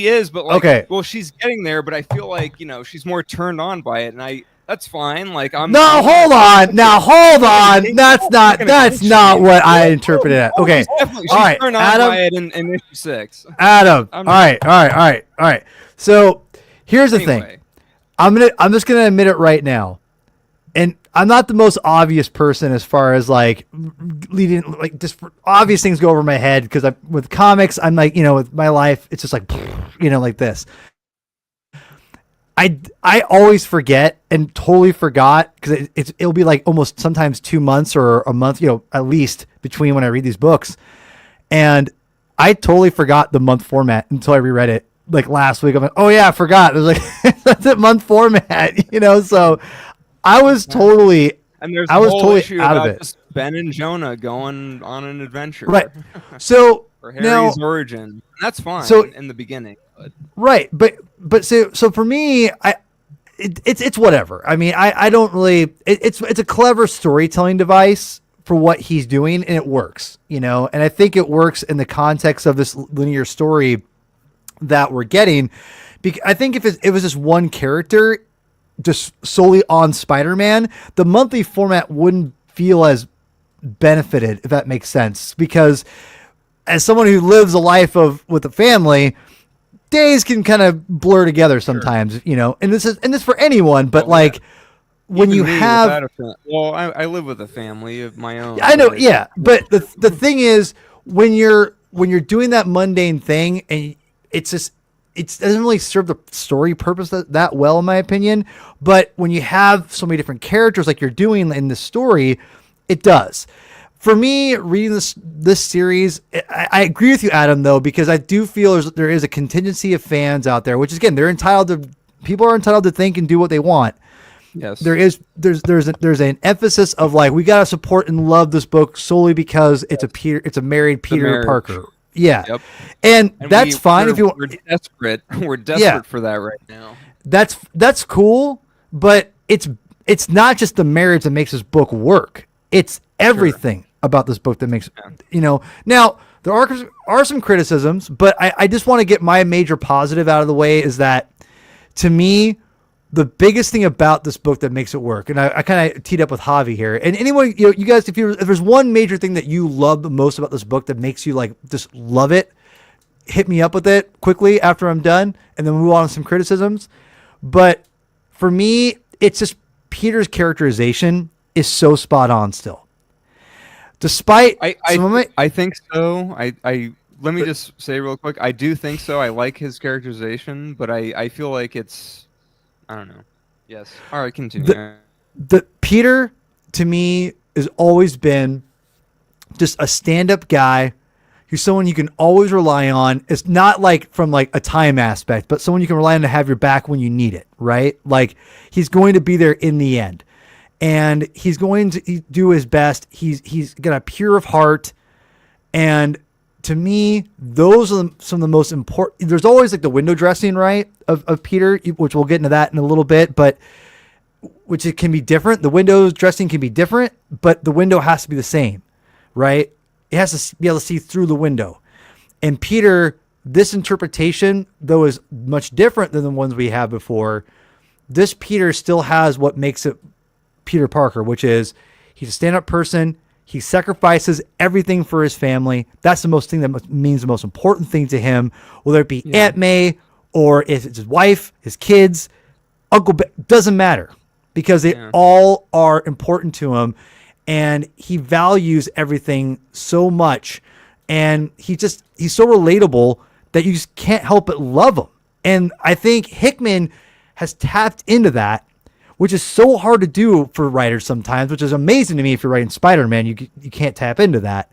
is, but like, well, she's getting there, but I feel like, you know, she's more turned on by it, and that's fine. Like hold on. That's not what I interpreted it. Okay. She's turned on Adam, by it in issue 6. Adam. All right. So here's the thing. I'm just gonna admit it right now, and I'm not the most obvious person as far as like leading, like just obvious things go over my head, because with comics, I'm like, you know, with my life, it's just like, you know, like this. I always forget and totally forgot, because it'll be like almost sometimes 2 months or a month, you know, at least between when I read these books, and I totally forgot the month format until I reread it. Like last week, I'm like, oh yeah, I forgot. It was like that's a month format, you know. So I was totally, issue out about of it. Just Ben and Jonah going on an adventure, right? So for Harry's origin, that's fine. So in the beginning, but. Right, but so for me, it's whatever. I mean, I don't really. It's a clever storytelling device for what he's doing, and it works, you know. And I think it works in the context of this linear story that we're getting. I think if it was just one character just solely on Spider-Man, the monthly format wouldn't feel as benefited, if that makes sense, because as someone who lives a life with a family, days can kind of blur together sometimes, you know, and this for anyone, but when you have, I live with a family of my own. I know. Yeah. But the thing is, when you're doing that mundane thing, and it doesn't really serve the story purpose that well, in my opinion. But when you have so many different characters like you're doing in the story, it does. For me, reading this series, I agree with you, Adam, though, because I do feel there is a contingency of fans out there, which is, again, people are entitled to think and do what they want. Yes. There's an emphasis of like, we got to support and love this book solely because it's a married Peter Parker. Yeah. Yep. And that's fine if we're desperate. We're desperate for that right now. That's cool, but it's not just the marriage that makes this book work. It's everything about this book that makes, you know. Now, there are some criticisms, but I just want to get my major positive out of the way, is that, to me, the biggest thing about this book that makes it work, and I kind of teed up with Javi here, and anyone, you know, you guys, if there's one major thing that you love the most about this book that makes you like just love it, hit me up with it quickly after I'm done, and then we'll move on to some criticisms. But for me, it's just Peter's characterization is so spot on still. Despite I think so. Let me just say real quick, I do think so. I like his characterization, but I feel like it's, I don't know. Yes. All right, continue. The Peter, to me, has always been just a stand-up guy who's someone you can always rely on. It's not like from like a time aspect, but someone you can rely on to have your back when you need it, right? Like, he's going to be there in the end. and he's going to do his best. He's got a pure of heart, and to me, those are some of the most important. There's always like the window dressing, right, of Peter, which we'll get into that in a little bit, but which it can be different. The window dressing can be different, but the window has to be the same, right? It has to be able to see through the window. And Peter, this interpretation, though, is much different than the ones we have before. This Peter still has what makes it Peter Parker, which is he's a stand-up person. He sacrifices everything for his family. That's the most thing that means the most important thing to him, whether it be Aunt May or if it's his wife, his kids, Uncle Ben, doesn't matter, because they all are important to him, and he values everything so much, and he's so relatable that you just can't help but love him. And I think Hickman has tapped into that, which is so hard to do for writers sometimes, which is amazing to me. If you're writing Spider-Man, you can't tap into that,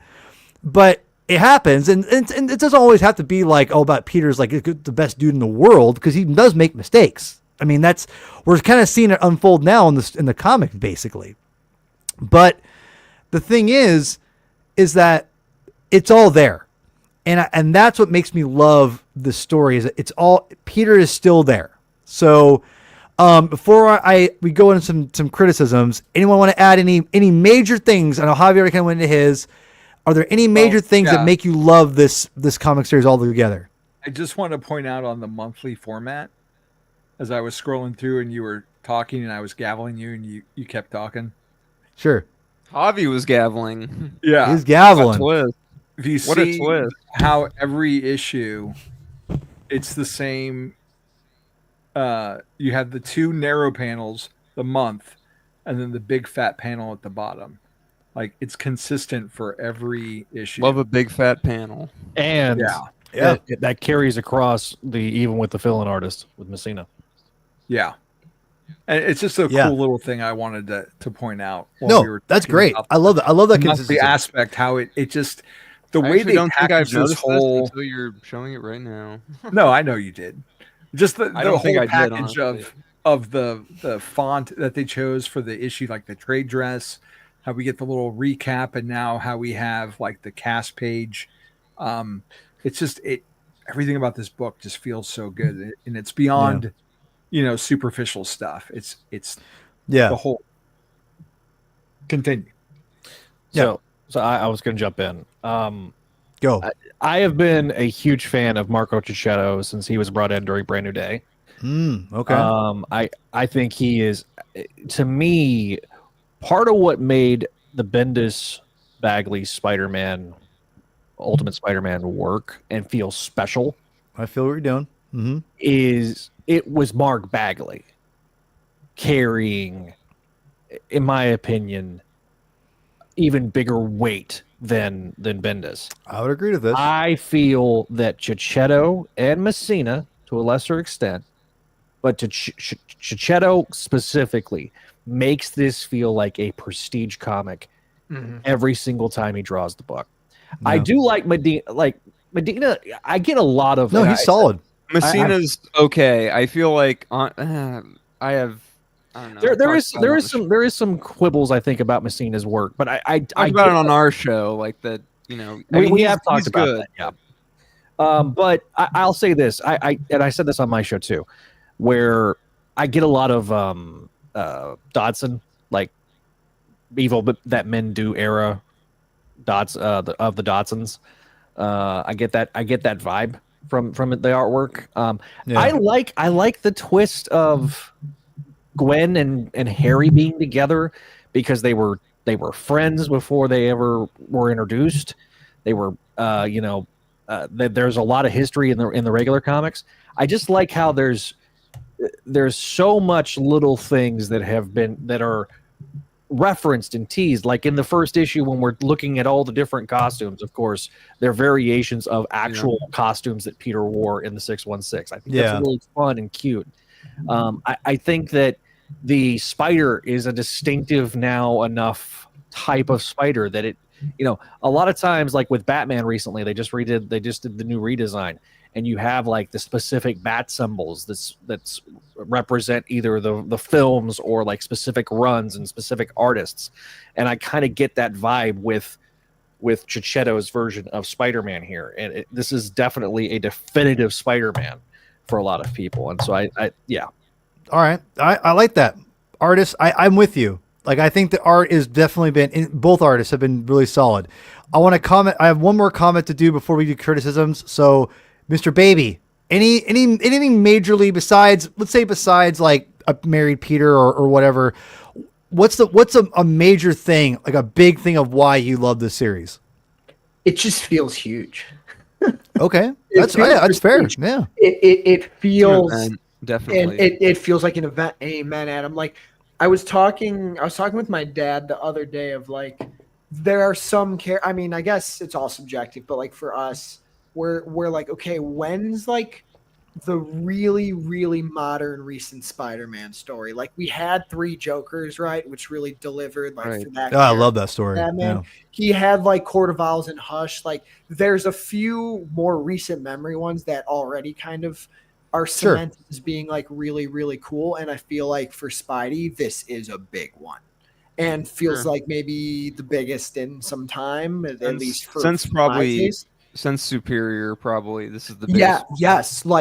but it happens. And it doesn't always have to be like, oh, about Peter's like the best dude in the world, because he does make mistakes. I mean, we're kind of seeing it unfold now in the comic, basically. But the thing is that it's all there. And that's what makes me love the story, is that it's all, Peter is still there. So before we go into some criticisms, anyone want to add any major things? I know Javier already kind of went into his. Are there any major things that make you love this comic series all together? I just want to point out on the monthly format, as I was scrolling through and you were talking and I was gaveling you and you kept talking. Sure. Javi was gaveling. Yeah. He's gaveling. If you see how every issue, it's the same. You have the two narrow panels, the month, and then the big fat panel at the bottom. Like, it's consistent for every issue. Love a big fat panel. And that carries across even with the fill-in artist with Messina. Yeah. And it's just a cool little thing I wanted to point out. That's great. I love that. I love that consistency aspect, how it just, the way they package this whole... until you're showing it right now. No, I know you did. Just the whole package did, of the font that they chose for the issue, like the trade dress, how we get the little recap, and now how we have like the cast page. It's just everything about this book just feels so good, and it's beyond superficial stuff. It's the whole. Continue. So I was going to jump in. Go. I have been a huge fan of Marco Cicchetto since he was brought in during Brand New Day. Okay. I think he is, to me, part of what made the Bendis Bagley Spider-Man, Ultimate Spider-Man work and feel special. I feel what you're doing. Mm-hmm. Is it was Mark Bagley carrying, in my opinion, even bigger weight than Bendis. I would agree with this. I feel that Cicchetto and Messina, to a lesser extent, but to Cicchetto specifically, makes this feel like a prestige comic every single time he draws the book. No. I do like Medina. I get a lot of. No, he's solid. Messina's okay. I feel like I have. I don't know. There is some quibbles I think about Messina's work, but I talked about it on our show, like that. We have talked about that. Yeah. But I'll say this. I said this on my show too, where I get a lot of Dodson, like Evil That Men Do era dots of the Dodsons. I get that vibe from the artwork. I like the twist of Gwen and Harry being together, because they were friends before they ever were introduced. They were there's a lot of history in the regular comics. I just like how there's so much little things that are referenced and teased. Like in the first issue, when we're looking at all the different costumes, of course, they're variations of actual costumes that Peter wore in the 616. I think that's really fun and cute. I think that the spider is a distinctive now enough type of spider that it, a lot of times, like with Batman recently, they just did the new redesign. and you have like the specific bat symbols that's represent either the films or like specific runs and specific artists. And I kind of get that vibe with Checchetto's version of Spider-Man here. And this is definitely a definitive Spider-Man for a lot of people. And so I yeah. All right. I like that. Artists, I'm with you. Like, I think the art is definitely both artists have been really solid. I want to comment. I have one more comment to do before we do criticisms. So, Mr. Baby, anything majorly besides like a married Peter or whatever, what's a major thing, like a big thing of why you love this series? It just feels huge. Okay. That's fair. Huge. Yeah. It feels definitely. And it feels like an event. Amen, Adam. Like, I was talking with my dad the other day of like, there are some I mean, I guess it's all subjective, but like for us, we're like, okay, when's like the really, really modern recent Spider-Man story? Like, we had 3 Jokers, right? Which really delivered like for that. Oh, I love that story. Batman. Yeah. He had like Court of Owls and Hush. Like, there's a few more recent memory ones that already kind of are cemented as being like really, really cool. And I feel like for Spidey, this is a big one, and feels like maybe the biggest in some time, at least for since Superior. Probably this is the biggest. So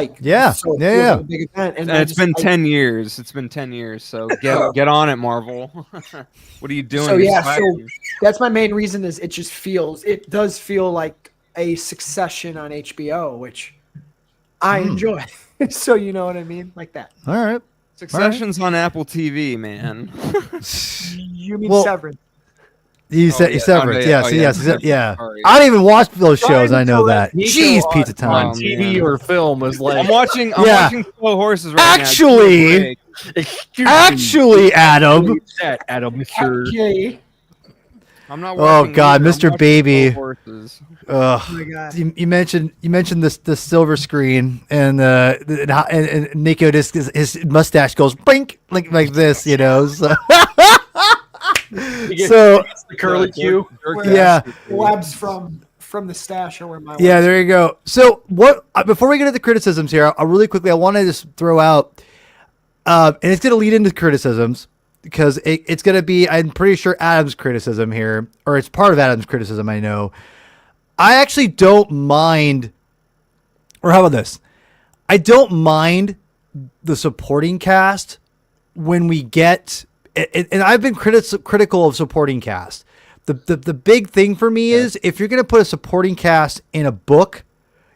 a big event. And it's been 10 years. It's been 10 years. So get on it, Marvel. What are you doing? So that's my main reason. Is it does feel like a Succession on HBO, which I enjoy. So you know what I mean? Like that. All right. Succession's on Apple TV, man. You mean Severance? You said Severance. Yes. Sorry. I don't even watch those shows. I know that. Jeez, pizza time. On TV or film is like I'm watching Slow Horses right now. Actually, Adam. Actually. I'm not watching. Oh God, Mr. Baby. Oh my God. You mentioned the silver screen and Nico just his mustache goes blink like this, you know. So, the curly Q. Labs from the stash or where my there you go. So what? Before we get into the criticisms here, I really quickly I want to just throw out, and it's going to lead into criticisms. Because it's going to be, I'm pretty sure, Adam's criticism here, or it's part of Adam's criticism, I know. I actually don't mind, or how about this? I don't mind the supporting cast when we get, and I've been critical of supporting cast. The big thing for me is, if you're going to put a supporting cast in a book,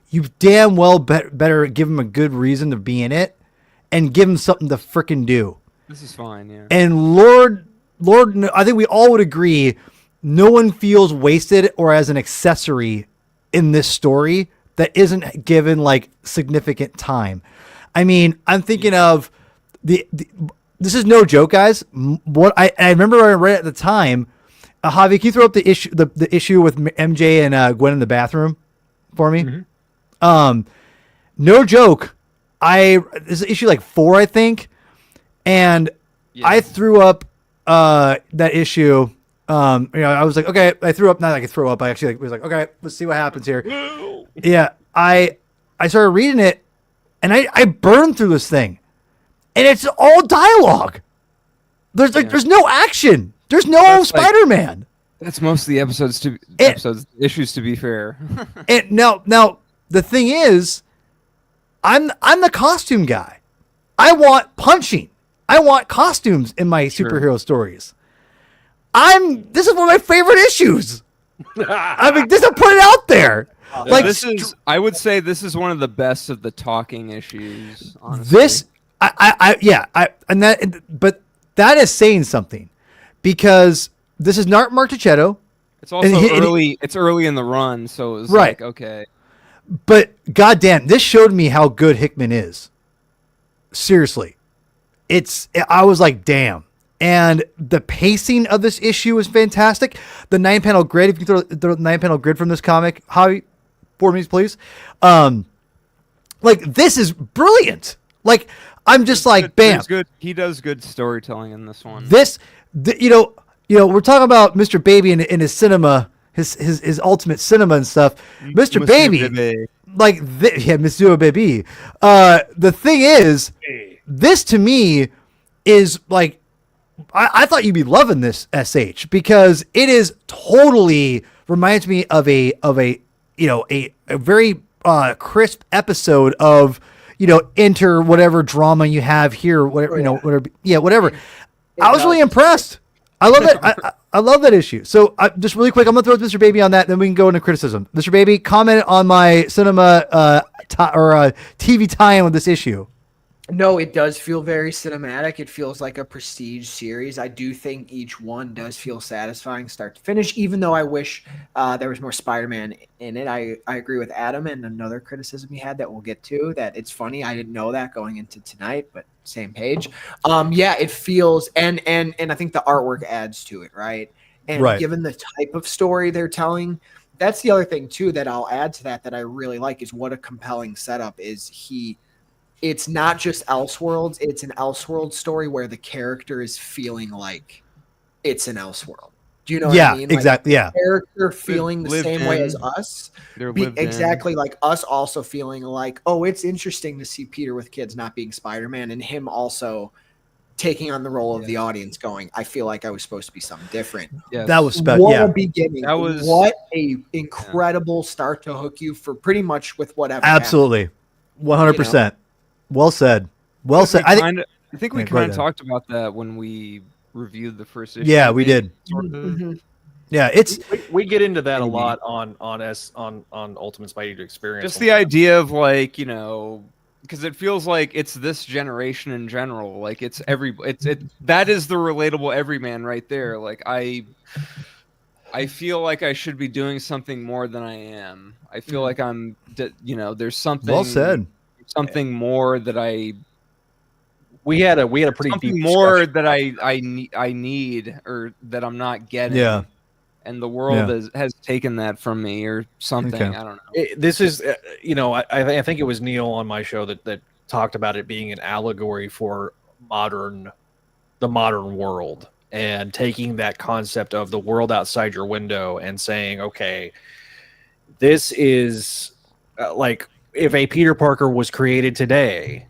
you damn well better give them a good reason to be in it, and give them something to frickin' do. This is fine, yeah. And Lord, I think we all would agree, no one feels wasted or as an accessory in this story that isn't given like significant time. I mean, I'm thinking of this is no joke, guys. What I remember I read at the time. Javi, can you throw up the issue with MJ and Gwen in the bathroom for me? Mm-hmm. No joke. This is issue like 4, I think. And I threw up that issue. I was like, okay, I threw up. Not like I threw up. I actually was like, okay, let's see what happens here. Yeah, I started reading it, and I burned through this thing, and it's all dialogue. There's no action. There's no Spider-Man. That's most of the issues. To be fair, and now the thing is, I'm the costume guy. I want punching. I want costumes in my superhero stories. This is one of my favorite issues. I mean, just to put it out there. I would say this is one of the best of the talking issues. Honestly. But that is saying something, because this is not Mark Checchetto. It's also early. It's early in the run, so it was like, okay. But goddamn, this showed me how good Hickman is. Seriously. I was like, damn. And the pacing of this issue is fantastic. The 9-panel grid, if you throw the 9-panel grid from this comic, Javi, for me, please. Like, this is brilliant. Like, I'm just like, bam. Good. He does good storytelling in this one. We're talking about Mr. Baby in his cinema his ultimate cinema and stuff. Mr. Baby, like Monsieur Baby. The thing is, this to me is like, I thought you'd be loving this SH, because it is totally reminds me of a very crisp episode of, enter whatever drama you have here, whatever, whatever. I was really impressed. I love that. I love that issue. So just really quick, I'm gonna throw Mr. Baby on that, then we can go into criticism. Mr. Baby, comment on my cinema TV tie-in with this issue. No, it does feel very cinematic. It feels like a prestige series. I do think each one does feel satisfying start to finish, even though I wish there was more Spider-Man in it. I agree with Adam, and another criticism he had that we'll get to, that it's funny. I didn't know that going into tonight, but same page. It feels, and I think the artwork adds to it, right? And given the type of story they're telling, that's the other thing too that I'll add to that I really like, is what a compelling setup is. It's not just Elseworlds, it's an Elseworld story where the character is feeling like it's an Elseworld. Do you know what I mean? Exactly. The character feeling the same way as us. Exactly, like us also feeling like, oh, it's interesting to see Peter with kids not being Spider-Man, and him also taking on the role of the audience going, I feel like I was supposed to be something different. That was special. What a beginning. What a incredible start to hook you for pretty much with whatever. Absolutely. 100%. Well said. Well said. I think we kind of talked about that when we reviewed the first issue. Yeah, we did. Yeah, we get into that a lot on Ultimate Spideydude Experience. Just the idea of like, because it feels like it's this generation in general. Like that is the relatable everyman right there. Like I feel like I should be doing something more than I am. I feel like I'm, there's something. Well said. Something more that we had a pretty something deep more that I need or that I'm not getting. Yeah. And the world has taken that from me or something. Okay. I don't know. This is, I think it was Neil on my show that talked about it being an allegory for the modern world, and taking that concept of the world outside your window and saying, okay, this is like, if a Peter Parker was created today,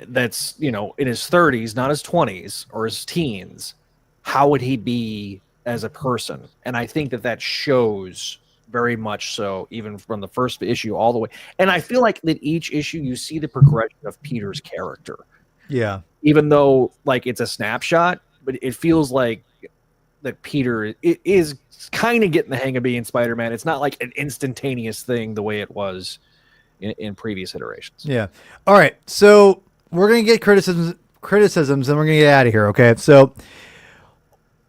that's, in his 30s, not his 20s or his teens, how would he be as a person? And I think that shows very much so, even from the first issue all the way. And I feel like that each issue you see the progression of Peter's character. Yeah. Even though like it's a snapshot, but it feels like that Peter is kind of getting the hang of being Spider-Man. It's not like an instantaneous thing the way it was in previous iterations. Yeah. All right. So we're gonna get criticisms, and we're gonna get out of here. Okay. So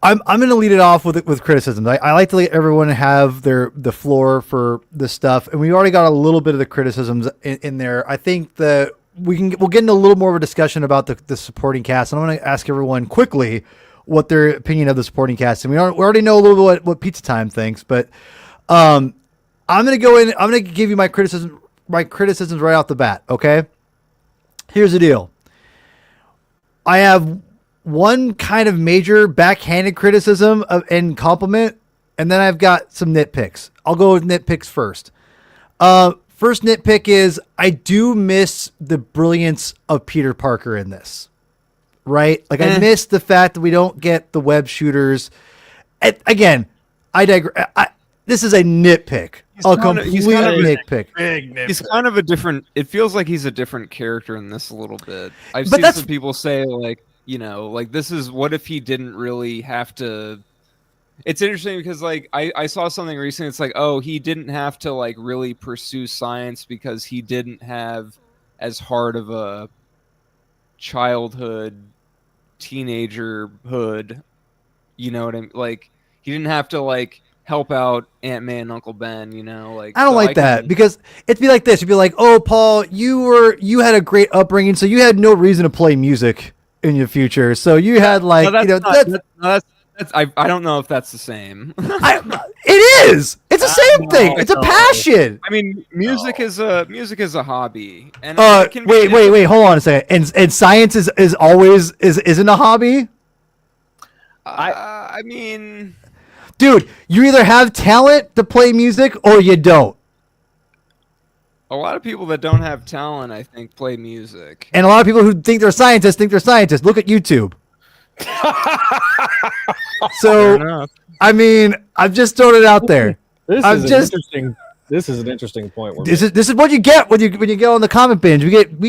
I'm gonna lead it off with criticisms. I like to let everyone have the floor for this stuff, and we already got a little bit of the criticisms in there. I think that we'll get into a little more of a discussion about the supporting cast, and I'm gonna ask everyone quickly what their opinion of the supporting cast. And we already know a little bit what Pizza Time thinks, but I'm gonna go in. I'm gonna give you my criticisms right off the bat. Okay. Here's the deal. I have one kind of major backhanded criticism and compliment, and then I've got some nitpicks. I'll go with nitpicks first. First nitpick is I do miss the brilliance of Peter Parker in this. Right? Like I miss the fact that we don't get the web shooters. Again, I digress. This is a nitpick. Nitpick. He's kind of a different. It feels like he's a different character in this a little bit. I've seen some people say like, like this is what if he didn't really have to. It's interesting because like I saw something recently. It's like, oh, he didn't have to like really pursue science because he didn't have as hard of a childhood, teenagerhood. You know what I mean? Like he didn't have to like help out Aunt May and Uncle Ben, like I don't like that because it'd be like this. You'd be like, oh, Paul, you had a great upbringing, so you had no reason to play music in your future. So you had like, I don't know if that's the same. It is. It's the same thing. It's a passion. I mean, music is a hobby. And wait, hold on a second. And science is always isn't a hobby. I mean. Dude, you either have talent to play music or you don't. A lot of people that don't have talent, I think, play music. And a lot of people who think they're scientists Look at YouTube. So, I mean, I've just thrown it out there. This is an interesting point. This is what you get when you go on the comic binge. We get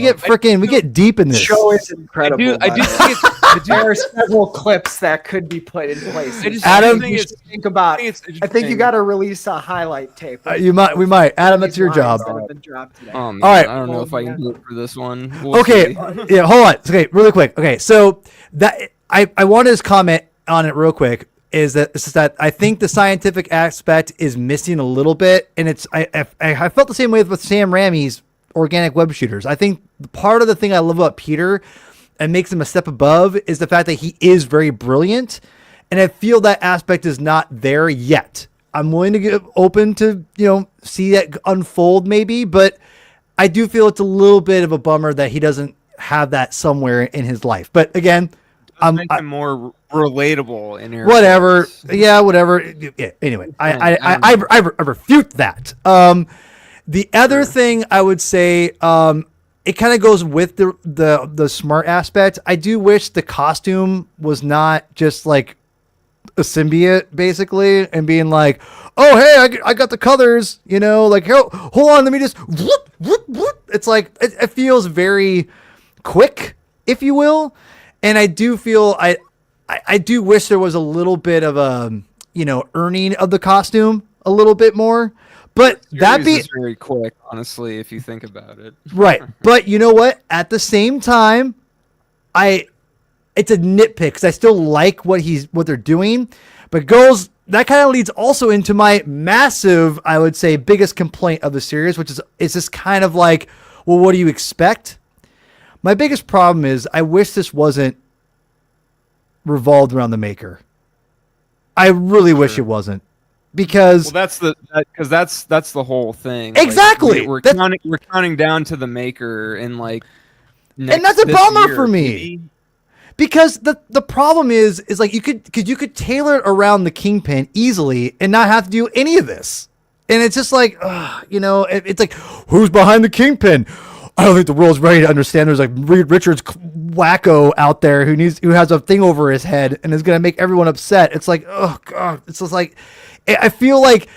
deep in this. The show is incredible. I do think there are several clips that could be put in place. Adam, think about. I think you got to release a highlight tape. We might. Adam, that's your job. Oh, man, all right. I don't know if I can do it for this one. Okay. Yeah. Hold on. Okay. Really quick. Okay. So that I wanted to comment on it real quick. Is that I think the scientific aspect is missing a little bit, and I felt the same way with Sam Raimi's organic web shooters. I think part of the thing I love about Peter and makes him a step above is the fact that he is very brilliant, and I feel that aspect is not there yet. I'm willing to get open to see that unfold maybe, but I do feel it's a little bit of a bummer that he doesn't have that somewhere in his life. But again, make him more relatable in here. Whatever. Yeah, whatever. Yeah, anyway, I refute that. The other thing I would say, it kind of goes with the smart aspect. I do wish the costume was not just like a symbiote, basically, and being like, oh, hey, I got the colors, like, here, hold on, let me just, whoop, whoop, whoop. It's like, it feels very quick, if you will. And I do feel I do wish there was a little bit of a earning of the costume a little bit more. But that be very quick, honestly, if you think about it. Right. But you know what? At the same time, it's a nitpick because I still like what they're doing. But that kind of leads also into my massive, I would say, biggest complaint of the series, which is this kind of like, well, what do you expect? My biggest problem is I wish this wasn't revolved around the Maker. I really wish it wasn't, because that's the whole thing. Exactly. Like, we're counting down to the Maker and like, and that's a bummer for me. Maybe? Because the problem is like you could tailor it around the Kingpin easily and not have to do any of this. And it's just like, it's like, who's behind the Kingpin? I don't think the world's ready to understand. There's like Reed Richards wacko out there who has a thing over his head and is going to make everyone upset. It's like, oh God, it's just like, I feel like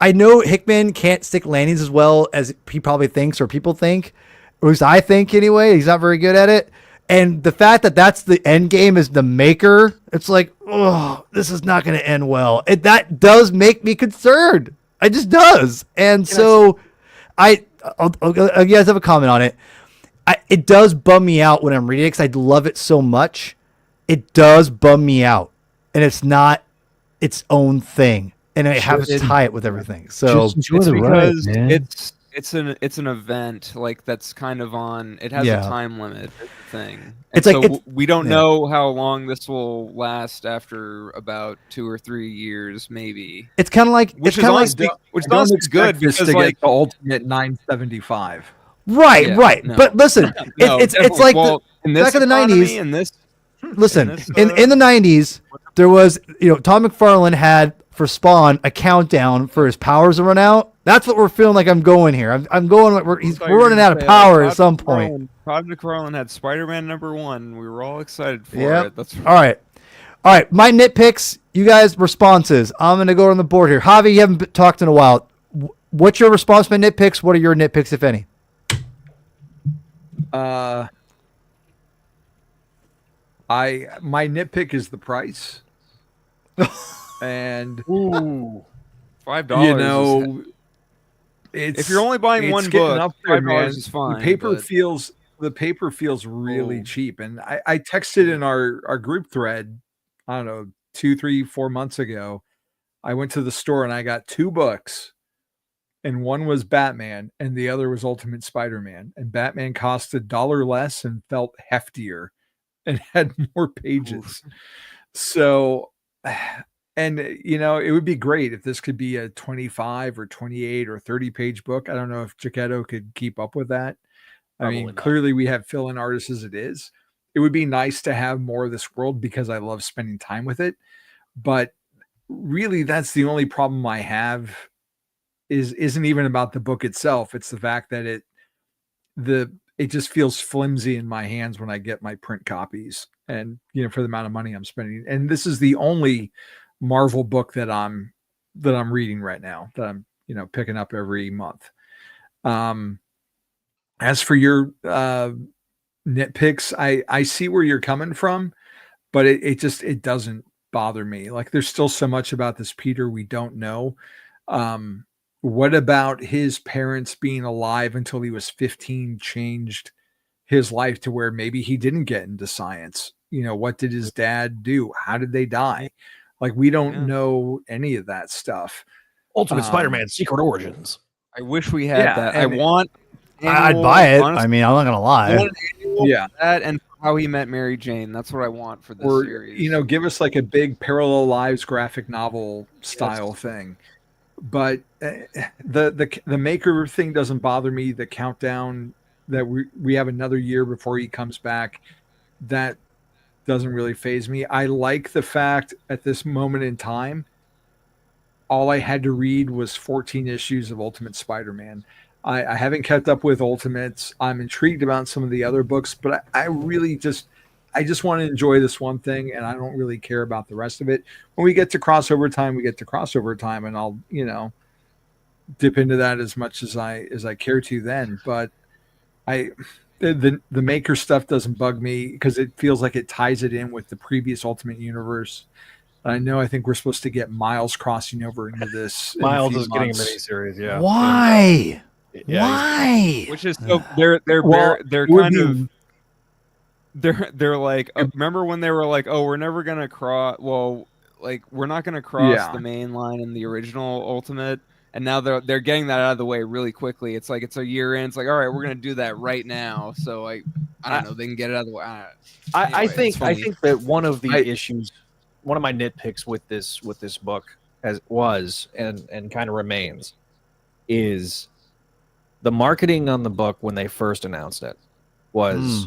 I know Hickman can't stick landings as well as he probably thinks, or people think, or at least I think anyway. He's not very good at it. And the fact that that's the end game is the Maker, it's like, oh, this is not going to end well. That does make me concerned. It just does. And I'll you guys have a comment on it. It does bum me out when I'm reading it because I love it so much. It does bum me out, and it's not its own thing, and I have to tie it with everything. So it's because it's an event like that's kind of on. It has a time limit thing. And so we don't know how long this will last after about 2 or 3 years, maybe. It's kind of like which is good because to like get the ultimate 975. Right, yeah, right. No. But listen, it's like back in the 90s. In the 90s, there was Todd McFarlane had for Spawn a countdown for his powers to run out. That's what we're feeling like. I'm going here. I'm going. We're running out of power at some point. Todd McFarlane had Spider-Man #1. We were all excited for it. That's right. All right. My nitpicks. You guys' responses. I'm gonna go on the board here. Javi, you haven't talked in a while. What's your response to my nitpicks? What are your nitpicks, if any? My nitpick is the price. And $5. If you're only buying one book, $5 is fine. The paper feels really cheap. And I texted in our group thread, I don't know, 2, 3, 4 months ago. I went to the store and I got 2 books, and one was Batman and the other was Ultimate Spider-Man. And Batman cost $1 less and felt heftier and had more pages. So, and it would be great if this could be a 25 or 28 or 30 page book. I don't know if Giacchetto could keep up with that. Probably not. Clearly we have fill-in artists as it is. It would be nice to have more of this world because I love spending time with it. But really that's the only problem I have isn't even about the book itself. It's the fact that it just feels flimsy in my hands when I get my print copies, and for the amount of money I'm spending. And this is the only Marvel book that I'm reading right now, that I'm picking up every month. As for your nitpicks, I see where you're coming from, but it doesn't bother me. Like, there's still so much about this Peter we don't know. What about his parents being alive until he was 15 changed his life to where maybe he didn't get into science? What did his dad do? How did they die? Like, we don't know any of that stuff. Ultimate Spider-Man Secret Origins. I wish we had that. I'd buy it. Honestly, I mean, I'm not gonna lie. That and how he met Mary Jane. That's what I want for this series. Give us like a big Parallel Lives graphic novel style thing. But the Maker thing doesn't bother me. The countdown that we have another year before he comes back, that doesn't really faze me. I like the fact at this moment in time, all I had to read was 14 issues of Ultimate Spider-Man. I haven't kept up with Ultimates. I'm intrigued about some of the other books, but I really just want to enjoy this one thing, and I don't really care about the rest of it. When we get to crossover time, and I'll dip into that as much as I care to then. But the Maker stuff doesn't bug me because it feels like it ties it in with the previous Ultimate Universe. I think we're supposed to get Miles crossing over into this. Miles is getting a miniseries, yeah. Why? Yeah, why? Which is so they're like, remember when they were like, oh, we're never gonna cross. Well, like, we're not gonna cross the main line in the original Ultimate, and now they're getting that out of the way really quickly. It's like it's a year in. It's like, all right, we're gonna do that right now. So I don't know, they can get it out of the way. I think that one of the issues, one of my nitpicks with this book and kind of remains, is the marketing on the book when they first announced it was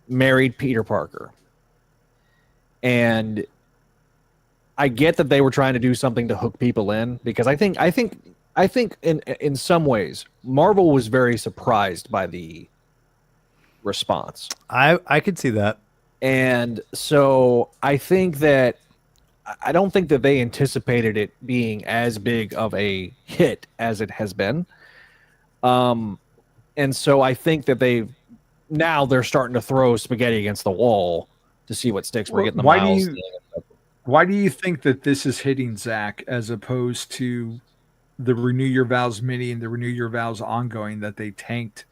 married Peter Parker. And I get that they were trying to do something to hook people in, because I think in some ways Marvel was very surprised by the response. I could see that. And so I don't think that they anticipated it being as big of a hit as it has been. And so I think that they're starting to throw spaghetti against the wall to see what sticks. We're getting the Miles. Why do you think that this is hitting Zach as opposed to the Renew Your Vows mini and the Renew Your Vows ongoing that they tanked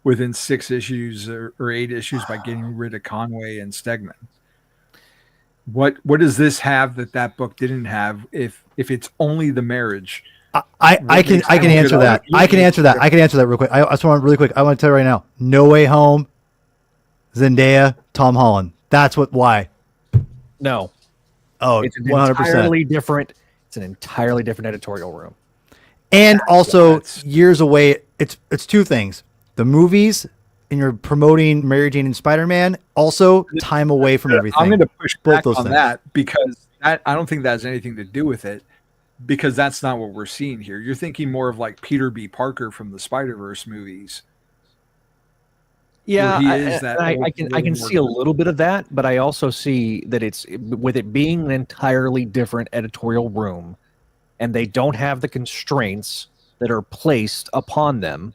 within 6 issues or 8 issues by getting rid of Conway and Stegman? What does this have that book didn't have? If it's only the marriage, I can answer that. I can answer that real quick. I just want really quick. I want to tell you right now. No Way Home, Zendaya, Tom Holland. That's why. No. Oh, it's 100%. It's an entirely different editorial room. And also years away. It's two things: the movies, and you're promoting Mary Jane and Spider-Man. Also, time away from everything. I'm going to push back on that, because I don't think that has anything to do with it, because that's not what we're seeing here. You're thinking more of like Peter B. Parker from the Spider-Verse movies. Yeah, I can see a little bit of that, but I also see that it's with it being an entirely different editorial room, and they don't have the constraints that are placed upon them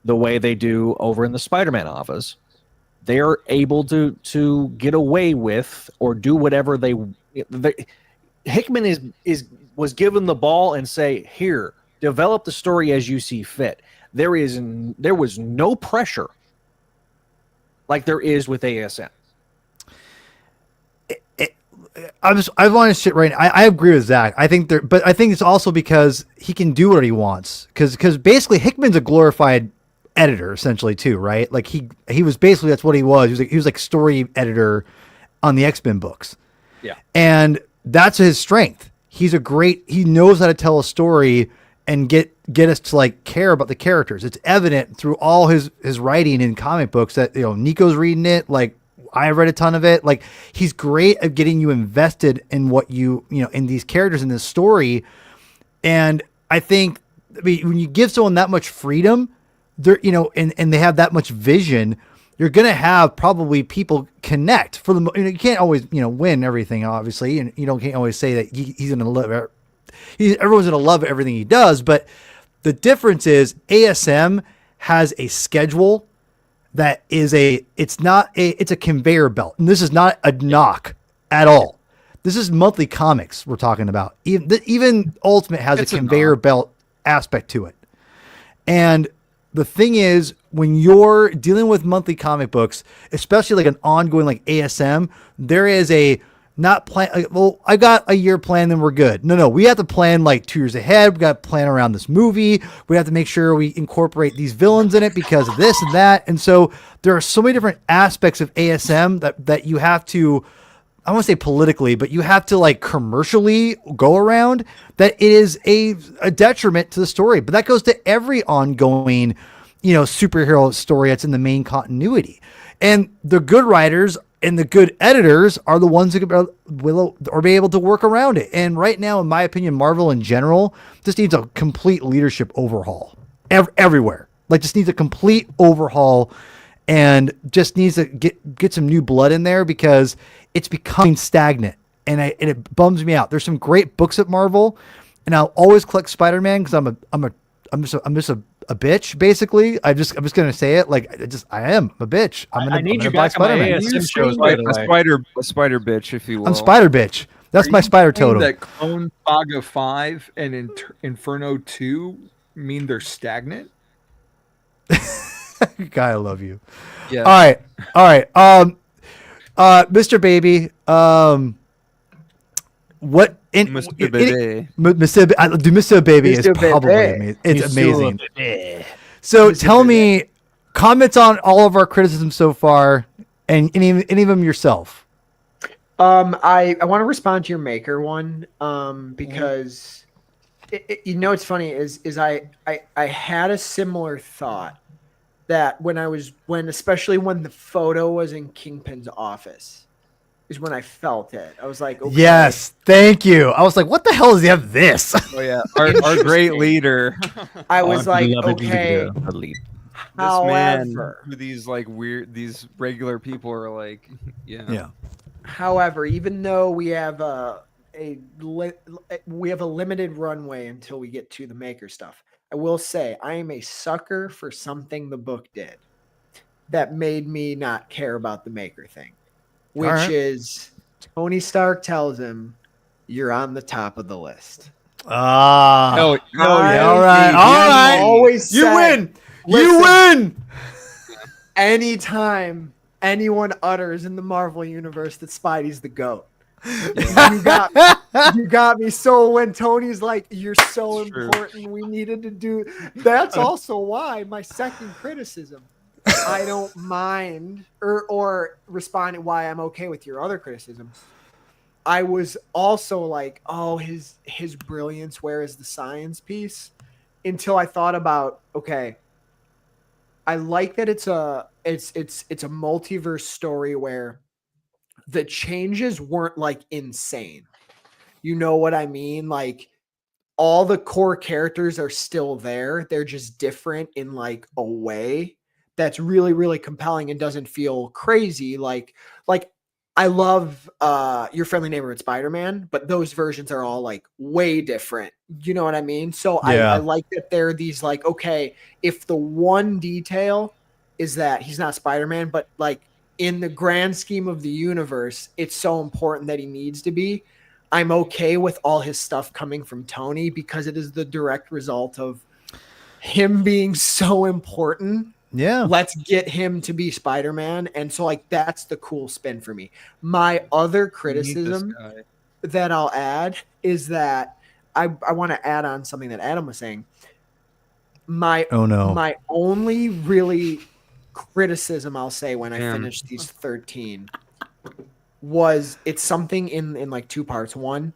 the way they do over in the Spider-Man office. They are able to get away with or do whatever they Hickman was given the ball and say, here, develop the story as you see fit. There was no pressure like there is with ASM. I want to shit right now. I agree with Zach. I think but I think it's also because he can do what he wants. Because basically Hickman's a glorified editor essentially too, right? Like he was basically, that's what he was. He was like story editor on the X-Men books. Yeah. And that's his strength. He knows how to tell a story and get us to like care about the characters. It's evident through all his writing in comic books that, Nico's reading it. Like, I read a ton of it. Like, he's great at getting you invested in what you know, in these characters in this story. And I think, I mean, when you give someone that much freedom, they're, you know, and they have that much vision, you're going to have probably people connect for the, you know, you can't always, you know, win everything, obviously. And you can't always say that he's going to love, everyone's going to love everything he does. But the difference is ASM has a schedule that is it's a conveyor belt. And this is not a knock at all. This is monthly comics we're talking about. Even Ultimate has a conveyor belt aspect to it. And the thing is, when you're dealing with monthly comic books, especially like an ongoing like ASM, there is a not plan. Well, I got a year plan, then we're good. No, we have to plan like 2 years ahead. We got to plan around this movie. We have to make sure we incorporate these villains in it because of this and that. And so there are so many different aspects of ASM that you have to, I want to say politically, but you have to like commercially go around, that it is a detriment to the story. But that goes to every ongoing, superhero story that's in the main continuity. And the good writers and the good editors are the ones who will be able to work around it. And right now, in my opinion, Marvel in general just needs a complete leadership overhaul everywhere. Like, just needs a complete overhaul and just needs to get some new blood in there, because it's becoming stagnant, and it bums me out. There's some great books at Marvel, and I'll always collect Spider-Man because I'm just a bitch, basically. I'm just gonna say it. Like, I am a bitch. I need you back on my ASM shows, by the way. A spider bitch, if you will. I'm Spider Bitch. That's my spider totem. That Clone Saga 5 and Inferno 2 mean they're stagnant? Guy, I love you. Yeah. All right. Mr. Baby, what in Mr. Baby. Mr. Baby is probably amazing. It's amazing. So tell me comments on all of our criticisms so far, and any of them yourself. I want to respond to your Maker one, because it's funny is I had a similar thought that especially when the photo was in Kingpin's office is when I felt it. I was like, okay. Yes, thank you. I was like, what the hell does he have this? Oh yeah, our great leader. I was like, okay. This However, man, who these like these regular people are like, yeah. However, even though we have a limited runway until we get to the Maker stuff, I will say I am a sucker for something the book did that made me not care about the Maker thing, which is Tony Stark tells him, "You're on the top of the list." Oh yeah! All right. Always you said, win. You win. Anytime anyone utters in the Marvel universe that Spidey's the GOAT. You got me. So when Tony's like, "You're so important, we needed to do," that's also why my second criticism, I don't mind or responding why I'm okay with your other criticism. I was also like, oh, his brilliance, where is the science piece? Until I thought about, okay, I like that it's a multiverse story where the changes weren't like insane. You know what I mean? Like, all the core characters are still there. They're just different in like a way that's really, really compelling and doesn't feel crazy. Like I love Your Friendly Neighborhood Spider-Man, but those versions are all like way different. You know what I mean? So I like that there are these like, okay, if the one detail is that he's not Spider-Man, but like in the grand scheme of the universe, it's so important that he needs to be. I'm okay with all his stuff coming from Tony because it is the direct result of him being so important. Yeah. Let's get him to be Spider-Man. And so like, that's the cool spin for me. My other criticism that I'll add is that I want to add on something that Adam was saying. My only really criticism I'll say when I finished these 13 was it's something in like two parts. One,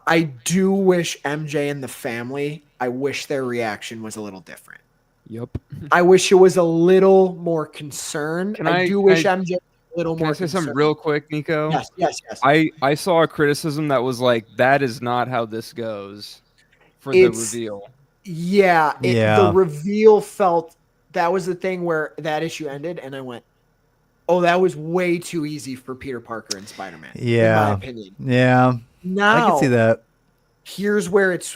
I do wish MJ and the family, I wish their reaction was a little different. Yep. I wish it was a little more concerned. I do wish MJ little Can more. I say something concerned. real quick, Nico? Yes. I saw a criticism that was like, that is not how this goes for the reveal. Yeah, Yeah. The reveal felt that was the thing where that issue ended, and I went, "Oh, that was way too easy for Peter Parker and Spider-Man." Yeah. in my opinion. Yeah. Now I can see that. Here's where it's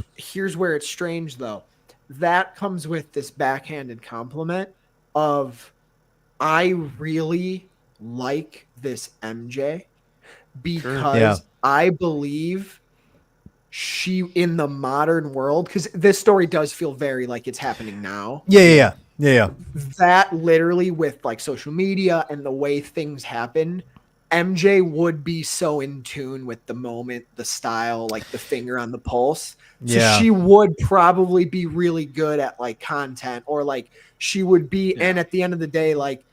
strange though. That comes with this backhanded compliment of, I really like this MJ because I believe she in the modern world, because this story does feel very like it's happening now. Yeah. That literally with like social media and the way things happen, MJ would be so in tune with the moment, the style, like the finger on the pulse. So she would probably be really good at like content, or like she would be. And at the end of the day, like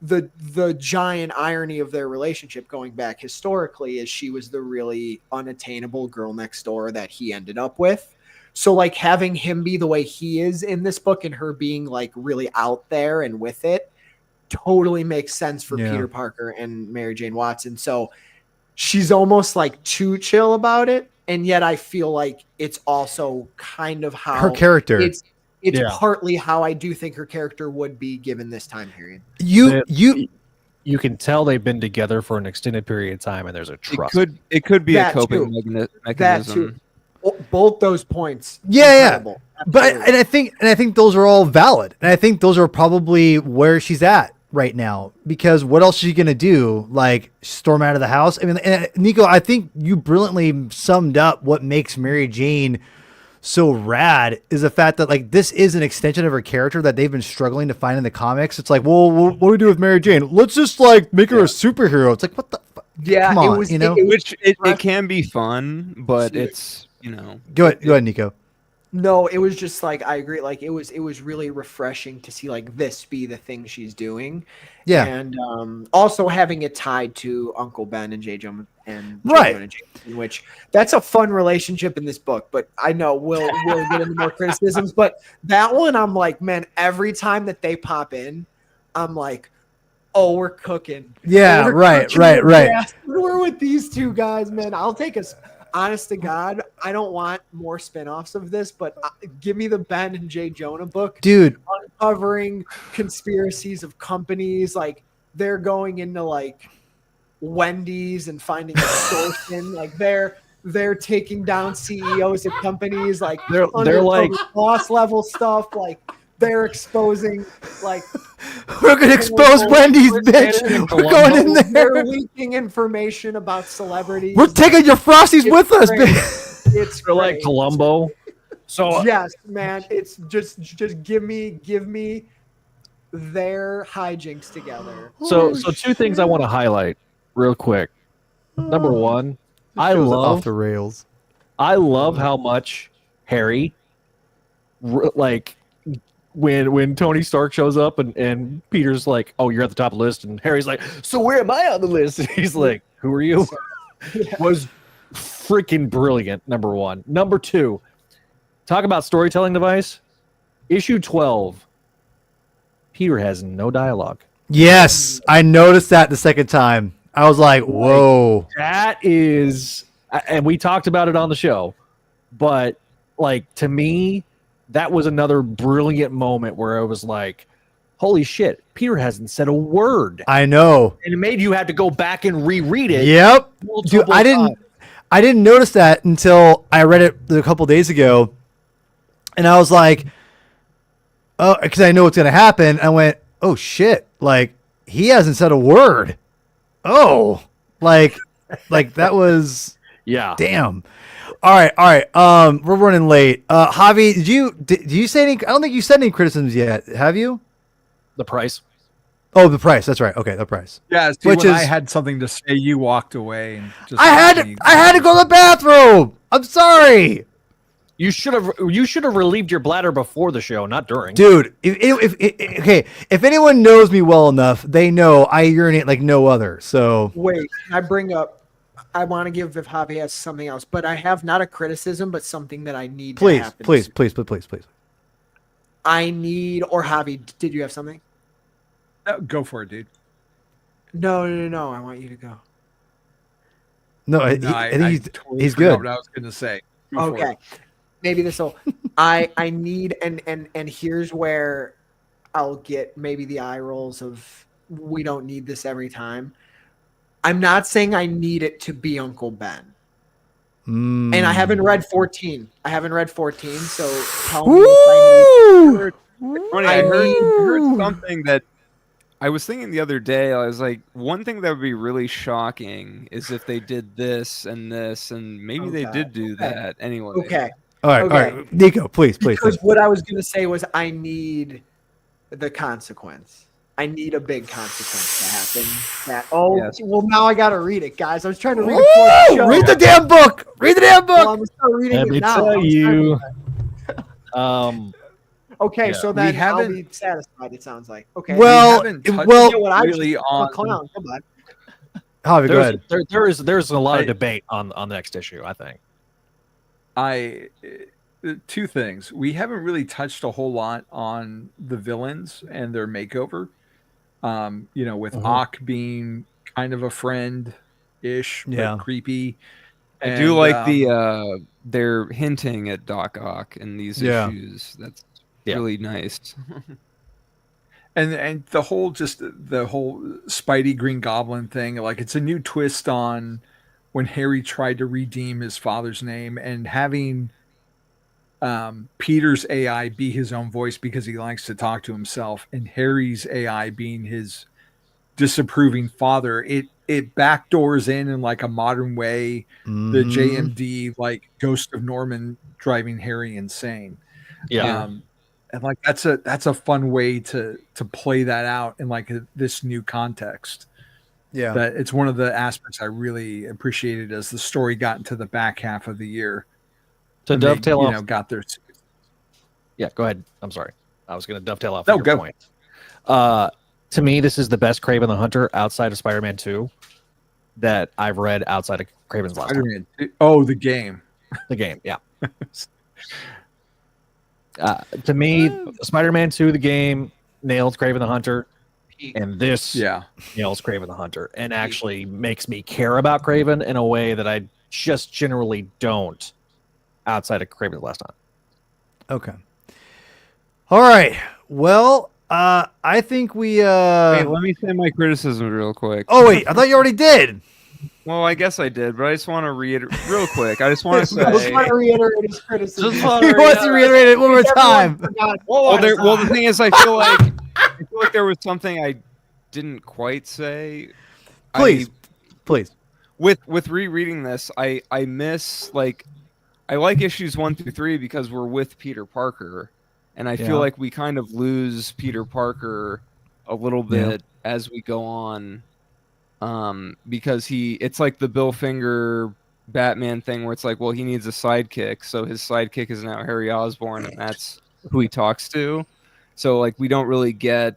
the giant irony of their relationship going back historically is she was the really unattainable girl next door that he ended up with. So like having him be the way he is in this book and her being like really out there and with it totally makes sense for Peter Parker and Mary Jane Watson. So she's almost like too chill about it. And yet I feel like it's also kind of how her character. It's partly how I do think her character would be given this time period. You can tell they've been together for an extended period of time, and there's a trust. It could be That a coping too. mechanism. That too. Both those points. Yeah. Incredible. But I think those are all valid, and I think those are probably where she's at right now, because what else is she gonna do? Like storm out of the house? I mean, and Nico, I think you brilliantly summed up what makes Mary Jane so rad is the fact that like this is an extension of her character that they've been struggling to find in the comics. It's like, well, what do we do with Mary Jane? Let's just like make her a superhero. It's like, what the fuck? Yeah, come on, it was, you know, Which it can be fun, but it's, you know. Go ahead, Nico. No, it was just like, I agree. Like it was really refreshing to see like this be the thing she's doing. Yeah. And also having it tied to Uncle Ben and J. Jonah and Jameson, which that's a fun relationship in this book. But I know we'll get into more criticisms. But that one, I'm like, man, every time that they pop in, I'm like, oh, we're cooking. Yeah, right. We're with these two guys, man. I'll take us. Honest to God, I don't want more spinoffs of this, but give me the Ben and J. Jonah book. Dude. Uncovering conspiracies of companies. Like, they're going into, like, Wendy's and finding extortion. Like, they're taking down CEOs of companies. Like, they're like boss level stuff. Like, they're exposing, like, we're gonna expose Wendy's, bitch. We're going in there. They're leaking information about celebrities. We're taking your Frosties with us, bitch. It's they're like Columbo. So yes, man. It's just give me their hijinks together. So two things I want to highlight real quick. Number one, I love off the rails. I love how much Harry, like, when Tony Stark shows up and Peter's like, oh, you're at the top of the list, and Harry's like, so where am I on the list? And he's like, who are you? Was freaking brilliant. Number one. Number two, talk about storytelling device. Issue 12. Peter has no dialogue. Yes, I noticed that the second time. I was like, whoa. That is, and we talked about it on the show, but like, to me, that was another brilliant moment where I was like, holy shit, Peter hasn't said a word. I know. And it made you have to go back and reread it. Yep. Dude, I didn't notice that until I read it a couple days ago. And I was like, oh, because I know what's going to happen. I went, oh shit. Like, he hasn't said a word. Oh, like that was, damn. All right. We're running late. Javi, did you say any? I don't think you said any criticisms yet. Have you? The price. Oh, the price. That's right. Okay, the price. Yeah. See, when I had something to say, you walked away and just. I had to go to the bathroom. I'm sorry. You should have relieved your bladder before the show, not during. Dude, if anyone knows me well enough, they know I urinate like no other. So wait, I want to give if Javi has something else, but I have not a criticism, but something that I need to happen. Please. I need, or Javi, did you have something? Go for it, dude. No. I want you to go. No, I think he's good. What I was going to say. Okay, maybe this will. I need and here's where I'll get maybe the eye rolls of we don't need this every time. I'm not saying I need it to be Uncle Ben. And I haven't read 14. So tell me if I heard something that I was thinking the other day. I was like, one thing that would be really shocking is if they did this, and maybe they did do that anyway. Okay. All right. Nico, please. Because what I was going to say was I need the consequence. I need a big consequence to happen. Yes. Well, now I got to read it, guys. I was trying to read it. Read the damn book. Well, I'm start reading Let it me now. tell you. Okay, so then I'll be satisfied. It sounds like okay. Well, what I really on a clown. Come on. Javi, go ahead. There's a lot of debate on the next issue. I think. Two things. We haven't really touched a whole lot on the villains and their makeover. With Ock being kind of a friend-ish, but creepy. I do like they're hinting at Doc Ock in these issues. That's really nice. and the whole Spidey Green Goblin thing, like it's a new twist on when Harry tried to redeem his father's name and having Peter's AI be his own voice because he likes to talk to himself, and Harry's AI being his disapproving father. It backdoors in like a modern way the JMD like Ghost of Norman driving Harry insane. And like that's a fun way to play that out in like this new context. Yeah, that it's one of the aspects I really appreciated as the story got into the back half of the year. To dovetail off, got their. Yeah, go ahead. I'm sorry, I was going to dovetail off your point. To me, this is the best Kraven the Hunter outside of Spider-Man 2 that I've read outside of Kraven's Last Time. Oh, the game. The game, yeah. To me, Spider-Man 2, the game, nails Kraven the Hunter, and this nails Kraven the Hunter, and actually makes me care about Kraven in a way that I just generally don't outside of Kraven's Last Time. Okay. All right. Well, I think we. Wait, let me say my criticism real quick. Oh wait, I thought you already did. Well, I guess I did, but I just want to reiterate real quick. I just want to say. I just want to reiterate his criticism. He wants to reiterate it one more time. Well, the thing is, I feel like there was something I didn't quite say. Please. With rereading this, I miss I like issues 1 through 3 because we're with Peter Parker, and I feel like we kind of lose Peter Parker a little bit as we go on, because it's like the Bill Finger Batman thing where it's like, well, he needs a sidekick, so his sidekick is now Harry Osborn, and that's who he talks to. So like we don't get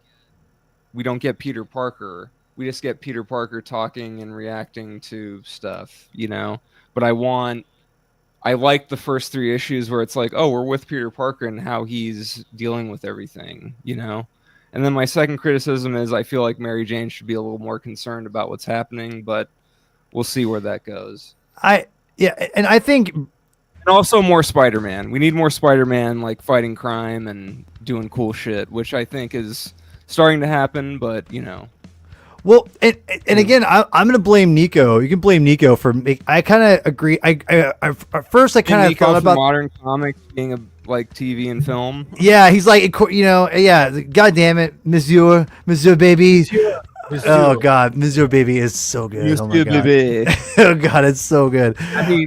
Peter Parker. We just get Peter Parker talking and reacting to stuff, But I like the first 3 issues where it's like, oh, we're with Peter Parker and how he's dealing with everything, And then my second criticism is I feel like Mary Jane should be a little more concerned about what's happening, but we'll see where that goes. And I think... And also more Spider-Man. We need more Spider-Man, like fighting crime and doing cool shit, which I think is starting to happen, but, Well, and again, I'm going to blame Nico. You can blame Nico for I kind of agree. At first I kind of thought about modern comics being a TV and film. Yeah, he's like, God damn it, Monsieur Baby. Oh God, Monsieur Baby is so good. Monsieur Baby. Oh God, it's so good. I mean,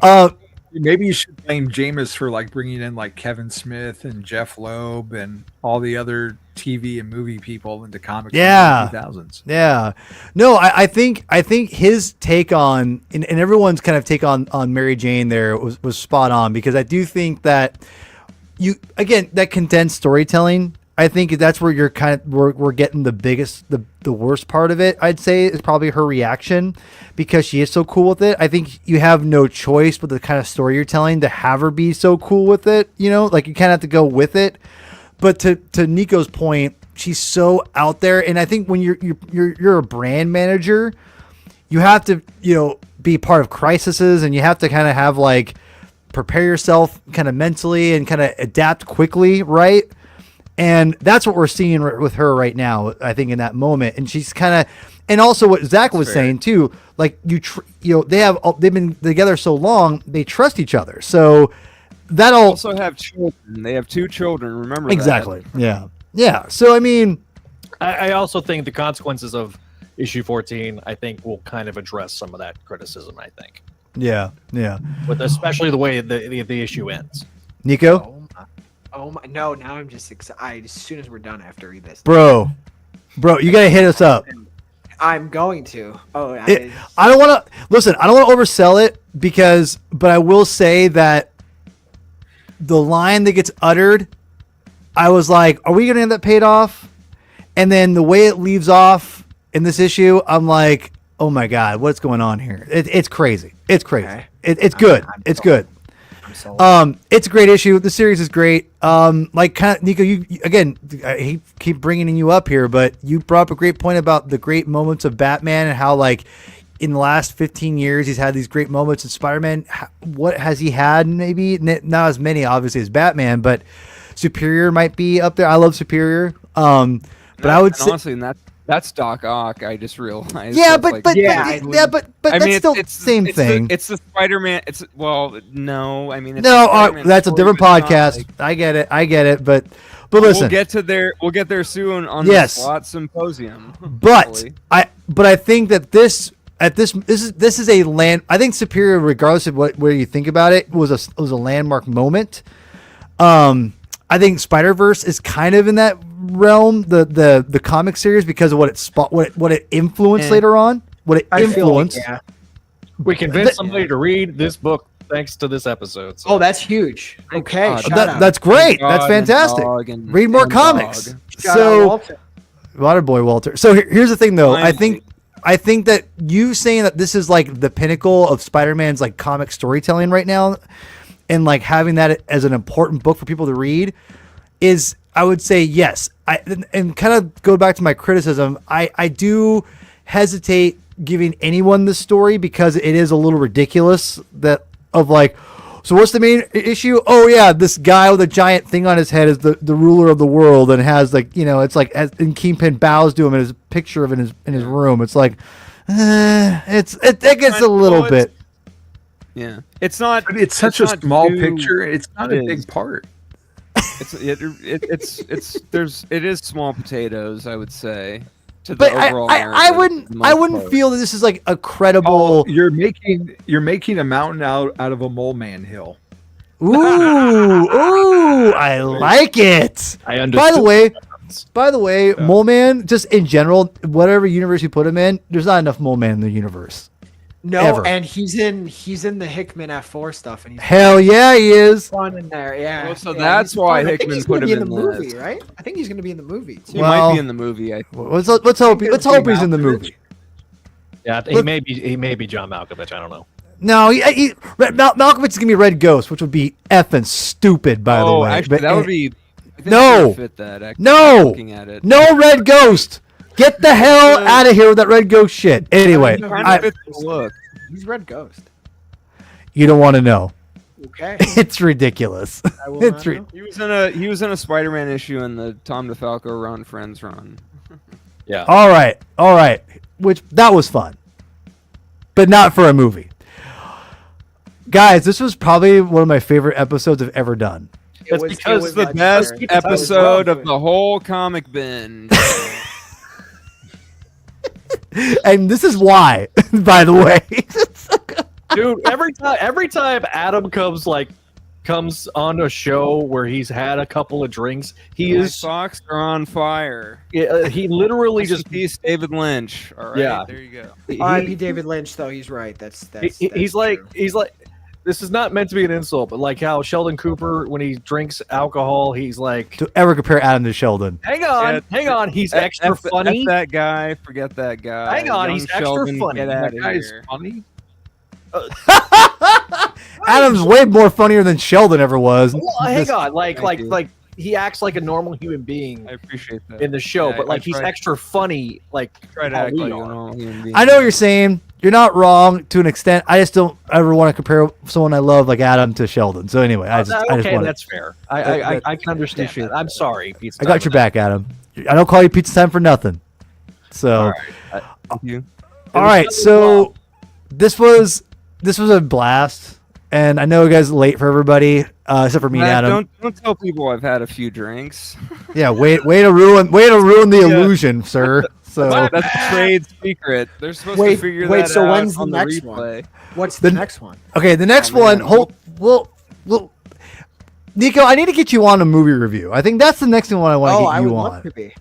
maybe you should blame Jameis for bringing in Kevin Smith and Jeff Loeb and all the other TV and movie people into comics in the 2000s. Yeah. No, I think his take on and everyone's kind of take on Mary Jane there was spot on, because I do think that that condensed storytelling, I think that's where you're we're getting the worst part of it. I'd say is probably her reaction, because she is so cool with it. I think you have no choice but the kind of story you're telling to have her be so cool with it. You kind of have to go with it. But to Nico's point, she's so out there. And I think when you're a brand manager, you have to, be part of crises, and you have to kind of have like prepare yourself kind of mentally and kind of adapt quickly, right? And that's what we're seeing with her right now, I think, in that moment. And she's kind of, and also what Zach was saying too, like they've been together so long, they trust each other. So that'll also have children. They have 2 children. Remember exactly. that. Yeah. So I mean, I also think the consequences of issue 14, I think, will kind of address some of that criticism. I think. Yeah. With especially the way the issue ends. Nico. Oh my! No, now I'm just excited. As soon as we're done, I have to read this. Bro, you gotta hit us up. I'm going to. I don't want to listen. I don't want to oversell it but I will say that the line that gets uttered, I was like, "Are we gonna end up paid off?" And then the way it leaves off in this issue, I'm like, "Oh my god, what's going on here?" It's crazy. It's crazy. Okay. It's good. It's good. It's a great issue. The series is great. Like kind of Nico, you again, I keep bringing you up here, but you brought up a great point about the great moments of Batman and how like in the last 15 years he's had these great moments in Spider-Man. What has he had? Maybe not as many, obviously, as Batman, but Superior might be up there. I love Superior. But I would say honestly, that's Doc Ock. I just realized. Yeah, so but that's still the same thing. It's the Spider-Man. No. I mean, it's that's a different podcast. I get it. But listen, we'll get there soon on the Slot Symposium. But I think that this is a land. I think Superior, regardless of where you think about it, was a landmark moment. I think Spider-Verse is kind of in that realm, the comic series, because of what it influenced later on. What it influenced. Like, we convinced somebody to read this book thanks to this episode. So. Oh, that's huge. Okay, that's great. That's fantastic. Read more comics. So, Waterboy Walter. So here's the thing, though. Finally. I think that you saying that this is like the pinnacle of Spider-Man's like comic storytelling right now, and like having that as an important book for people to read is, I would say yes. And kind of go back to my criticism. I do hesitate giving anyone this story because it is a little ridiculous so what's the main issue? Oh yeah, this guy with a giant thing on his head is the ruler of the world and has it's like and Kingpin bows to him in his picture of in his room. It's like it gets a little bit. Yeah, it's not. But it's such a small picture. It's not a big part. It is small potatoes, I would say. But I wouldn't feel that this is like a credible. You're making a mountain out of a mole man hill. Ooh, I like it. I understand. By the way, Mole Man, just in general, whatever universe you put him in, there's not enough Mole Man in the universe. No, ever. And he's in the Hickman F4 stuff, and he's hell yeah, he is fun in there. Yeah, well, so that's why Hickman put him in the movie, right? I think he's going to be in the movie too. He might be in the movie. Let's hope he's in the movie. Yeah, he may be John Malkovich. I don't know. No, Malkovich is gonna be Red Ghost, which would be effing stupid, by the way. Actually, that would be. No, fit that, actually, no, looking at it. No Red Ghost. Get the hell out of here with that Red Ghost shit. Anyway, look, he's Red Ghost. You don't want to know. Okay, it's ridiculous. He was in a Spider-Man issue in the Tom DeFalco run, Friends run. Yeah. All right. Which that was fun, but not for a movie. Guys, this was probably one of my favorite episodes I've ever done. It's because the best episode of the whole comic binge. And this is why, by the way. Dude, every time Adam comes on a show where he's had a couple of drinks, his socks are on fire. He literally just piece David Lynch. All right, yeah. There you go. R.I.P. David Lynch, though. He's right. He's like this is not meant to be an insult, but like how Sheldon Cooper, when he drinks alcohol, he's like to ever compare Adam to Sheldon. Hang on, he's extra funny. That guy, forget that guy. Hang on, he's Sheldon, extra funny. That guy is funny. Adam's way more funnier than Sheldon ever was. Well, hang on, like he acts like a normal human being I appreciate that in the show, Yeah, but like I he's tried- extra funny. Like try to how act we like a are. normal human being. I know what you're saying. You're not wrong to an extent. I just don't ever want to compare someone I love like Adam to Sheldon. So anyway, I just want that's fair. I can understand that. I'm sorry, Pizza I got your back, Adam. I don't call you Pizza Time for nothing. So, Thank you. all right. So this was a blast, and I know you guys are late for everybody, except for me and Matt, Adam. don't tell people I've had a few drinks. Yeah, way to ruin the illusion, sir. So That's a trade secret. They're supposed to figure that out. So when's the on next replay. one? What's the next one? okay, the next Oh, one. man. We'll Nico, I need to get you on a movie review. I think that's the next one I want to Oh, get I you would on. love to be.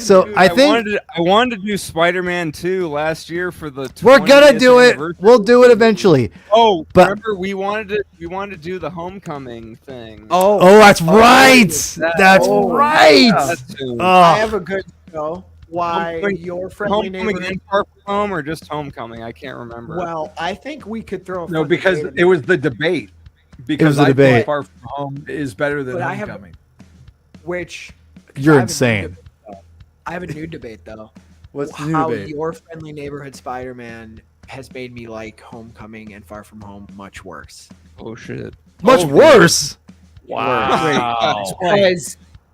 So Dude, I think I wanted to do Spider-Man 2 last year for the. we're gonna 20th do it. anniversary. We'll do it eventually. Oh, But- remember we wanted to do the Homecoming thing. Oh, Oh, that's right. that- That's oh, right. That too. I Oh, have a good show. Why Homecoming- your friendly Homecoming neighbor? and Far From Home, or just Homecoming? I can't remember. Well, I think we could throw. a No, friendly because neighbor. it was the debate. Because the I debate. thought Far From Home is better than But I have- Homecoming. Which you're I have a new insane. debate, though. I have a new debate though. What's the new How debate? your friendly neighborhood Spider-Man has made me like Homecoming and Far From Home much worse. Oh shit. Much worse. Wow.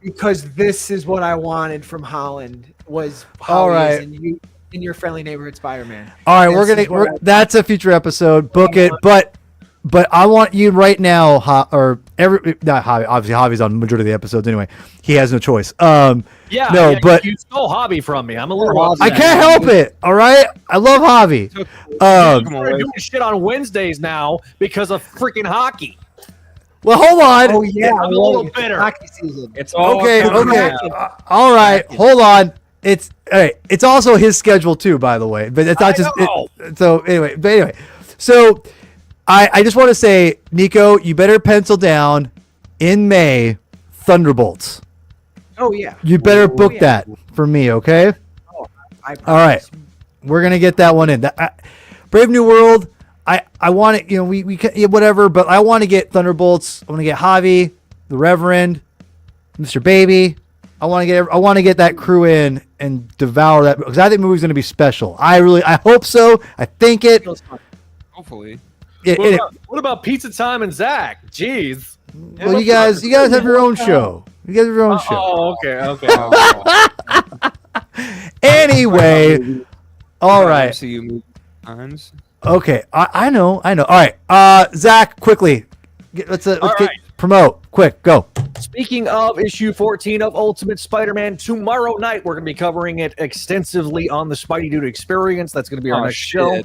Because this is what I wanted from Holland was All how he right. is in your friendly neighborhood Spider-Man. All right, This is what I- that's a future episode. Book it, but I want you right now, not Javi. Obviously, Javi's on majority of the episodes anyway. He has no choice. Yeah, No, yeah, but- you stole Hobby from me. I'm a little I upset. can't help it. All right, I love Javi. Come We're on, doing shit on Wednesdays now because of freaking hockey. Well, hold on. Oh yeah, I'm a little bitter. Hockey season. It's all Okay, coming okay. out. All right, hold on. It's all right. It's also his schedule too, by the way. But it's not just. know. So anyway, so I just want to say, Nico, you better pencil down in May Thunderbolts. Oh yeah. You better Oh, book yeah. that for me, okay? I All right, we're gonna get that one in. Brave New World. I want it. You know, we can, yeah, whatever. But I want to get Thunderbolts. I want to get Javi, the Reverend, Mr. Baby. I want to get that crew in and devour that because I think the movie's gonna be special. I hope so. I think it. Hopefully. What about Pizza Time and Zach? Jeez. Well, you guys have your own show. You guys have your own show. Oh, okay. Anyway, all right. MCU movie times. Okay, I know. All right, Zach, quickly, let's All get, right. promote. Quick, go. Speaking of issue 14 of Ultimate Spider-Man, tomorrow night we're going to be covering it extensively on the Spideydude Experience. That's going to be our Oh, next show. shit.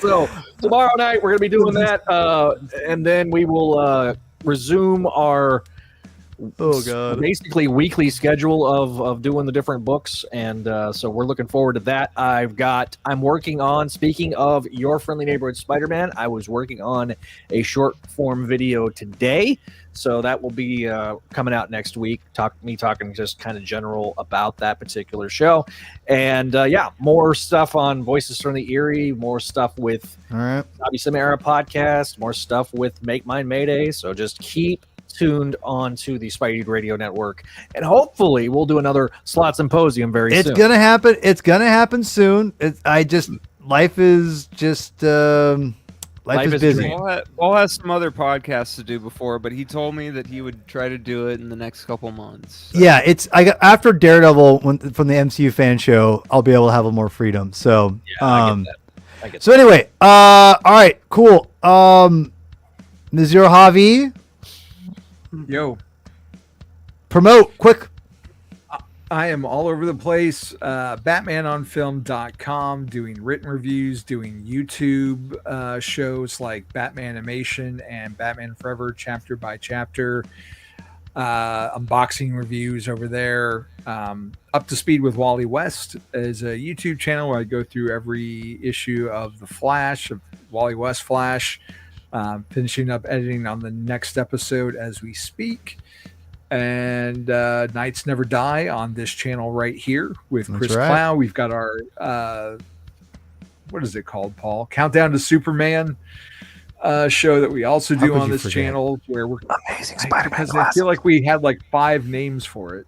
So tomorrow night we're going to be doing that, and then we will resume our basically weekly schedule of doing the different books, and so we're looking forward to that. I'm working on, speaking of Your Friendly Neighborhood Spider-Man, I was working on a short form video today, so that will be coming out next week. Talking just kind of general about that particular show, and more stuff on Voices from the Eyrie, more stuff with All right. Bobby Samara podcast, more stuff with Make Mine Mayday. So just keep tuned on to the Spideydude Radio Network, and hopefully we'll do another Slot Symposium very soon. It's gonna happen. It's gonna happen soon. Life is just life is busy. Paul has some other podcasts to do before, but he told me that he would try to do it in the next couple months. So. Yeah, after Daredevil from the MCU fan show, I'll be able to have a little more freedom. So I get that. So anyway, all right, cool. Mr. Javi, Yo, promote quick. I am all over the place. BatmanOnFilm.com, doing written reviews, doing YouTube shows like Batman Animation and Batman Forever, chapter by chapter. Unboxing reviews over there. Up to Speed with Wally West is a YouTube channel where I go through every issue of The Flash, of Wally West Flash. Finishing up editing on the next episode as we speak. And Nights Never Die on this channel right here with That's Chris right. Clow. We've got our what is it called, Paul? Countdown to Superman show that we also How do could on you this forget? channel where we're Amazing Spider-Man. because I feel like we had like 5 names for it,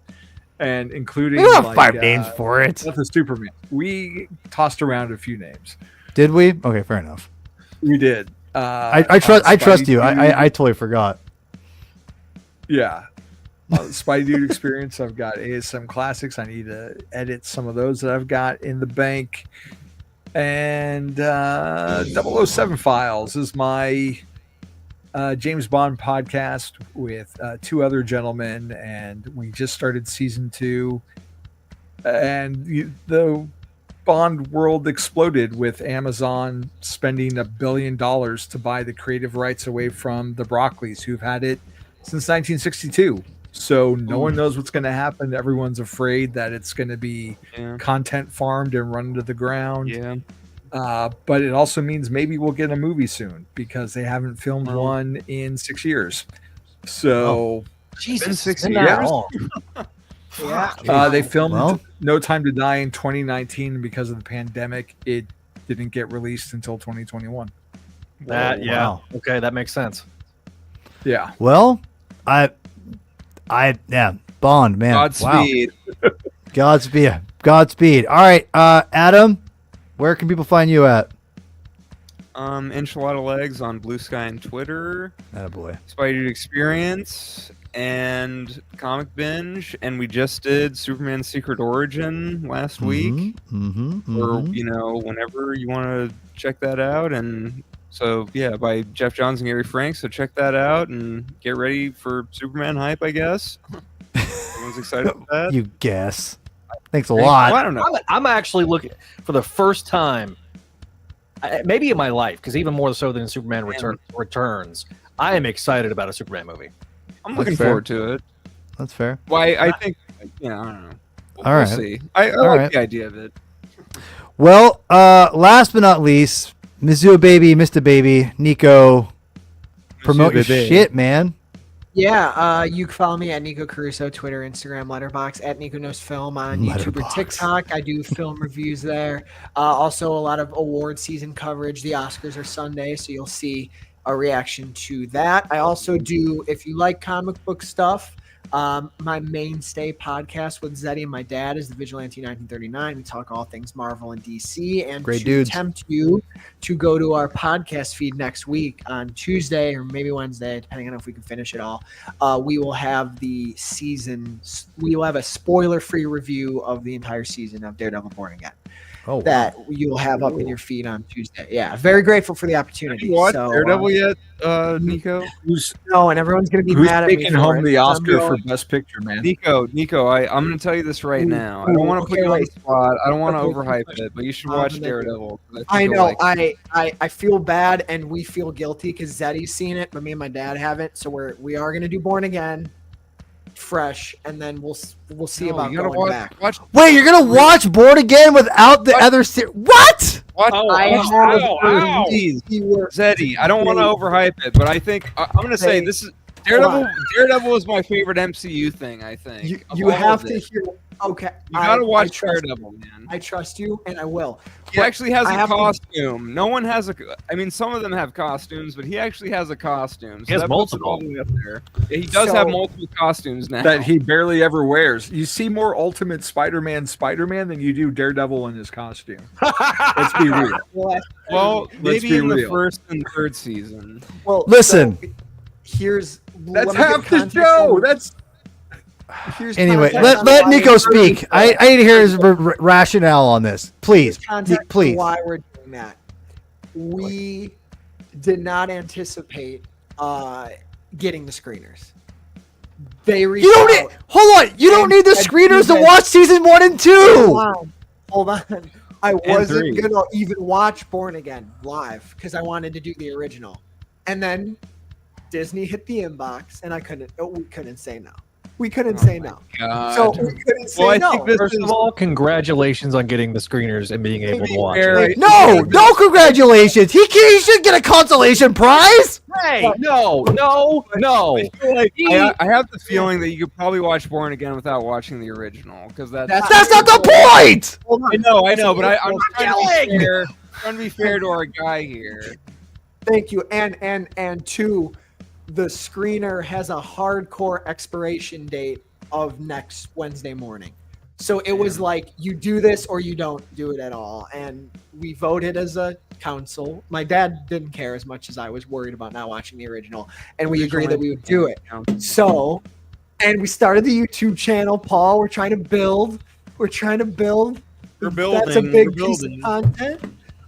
and including We don't have like, 5 names for it. Death of Superman. We tossed around a few names. Did we? Okay, fair enough. We did. I trust you. I totally forgot. Yeah. Spideydude Experience. I've got ASM Classics. I need to edit some of those that I've got in the bank. And 007 Files is my James Bond podcast with 2 other gentlemen. And we just started season 2. And the Bond world exploded with Amazon spending $1 billion to buy the creative rights away from the Broccoli's, who've had it since 1962. So no one knows what's going to happen. Everyone's afraid that it's going to be content farmed and run to the ground. Yeah. But it also means maybe we'll get a movie soon because they haven't filmed one in 6 years. So Jesus, 6 isn't years? that long? Yeah. they filmed Well. No Time to Die in 2019. Because of the pandemic, it didn't get released until 2021. That Wow. Okay, that makes sense. Yeah. Well, yeah, Bond, man. Godspeed. Wow. Godspeed. All right, Adam, where can people find you at? Enchilada Legs on Bluesky and Twitter. Attaboy. Spideydude Experience and Comic Binge, and we just did Superman's Secret Origin last week. Or whenever you want to check that out. And so by Jeff Johns and Gary Frank. So check that out and get ready for Superman hype, I guess. Everyone's excited about that. You guess. Thanks a Well, lot. I don't know. I'm actually looking for the first time, maybe in my life, because even more so than Superman Returns, I am excited about a Superman movie. I'm looking That's fair. forward to it. That's fair. Why? I think, I don't know. All We'll right. see. I All like right. the idea of it. Well, last but not least, Mizzou Baby, Mr. Baby, Nico, promote your Baby. shit, man. Yeah, you can follow me at Nico Caruso, Twitter, Instagram, Letterboxd, at Nico Knows Film on YouTube or Letterboxd. TikTok. I do film reviews there. Also, a lot of award season coverage. The Oscars are Sunday, so you'll see a reaction to that. I also do, if you like comic book stuff, my mainstay podcast with Zeddy and my dad is the Vigilante 1939. We talk all things Marvel and DC. And Great to dudes. tempt you to go to our podcast feed next week on Tuesday or maybe Wednesday, depending on if we can finish it all, we will have the season. We will have a spoiler-free review of the entire season of Daredevil Born Again. Oh, wow. That you'll have up in your feed on Tuesday. Yeah, very grateful for the Have opportunity. you watched So, Daredevil yet, Nico? No, and everyone's going to be Who's mad at me taking for home it. the I'm Oscar for going- Best Picture, man? Nico, I'm going to tell you this right now. I don't want to put you on the spot. I don't want to Okay, overhype it, but you should watch then- Daredevil. I know. Like it. I feel bad, and we feel guilty because Zeddy's seen it, but me and my dad haven't. So we are going to do Born Again, fresh, and then we'll see No, about you gotta going back. watch. Wait, you're gonna watch Born Again without the other series? What? I have ow. Please, keyword- Zeddy, I don't want to overhype it, but I think I'm going to say Hey, this is hold Daredevil. on. Daredevil is my favorite MCU thing. I think of You all have of to it. hear. Okay, You got to I watch trust, Daredevil, man. I trust you, and I will. He actually has I a have to- costume. No one has a. I mean, some of them have costumes, but he actually has a costume. So He has that puts it multiple. all the way up there. Yeah, he does So- have multiple costumes now. That he barely ever wears. You see more Ultimate Spider-Man than you do Daredevil in his costume. Let's be real. well, Let's maybe be in the real. first and third season. Well, Listen. so here's That's let me give half the context show. on- That's here's Anyway, context on let why Nico we're speak. doing I need to hear his rationale on this, please. Here's context on Please. why we're doing that. We did not anticipate getting the screeners. They reached You don't out. need. Hold on. You don't And- need the and screeners to you watch season 1 and 2. Hold on. I wasn't three. gonna even watch Born Again live because I wanted to do the original, and then Disney hit the inbox, and we couldn't say no. We couldn't say no. God. So we couldn't say Well, I no. think this First is of all, congratulations on getting the screeners and being able to watch fair. it. No, no congratulations. He should get a consolation prize. Hey, no. I feel like He- I have the feeling that you could probably watch Born Again without watching the original because That's not the point. Hold on. I know, but I'm trying to be fair. Trying to be fair to our guy here. Thank you. And two, the screener has a hardcore expiration date of next Wednesday morning. So it was like, you do this or you don't do it at all. And we voted as a council. My dad didn't care as much as I was worried about not watching the original. And we agreed that we would do it. So, and we started the YouTube channel, Paul. We're trying to build. We're building. That's a big piece of content.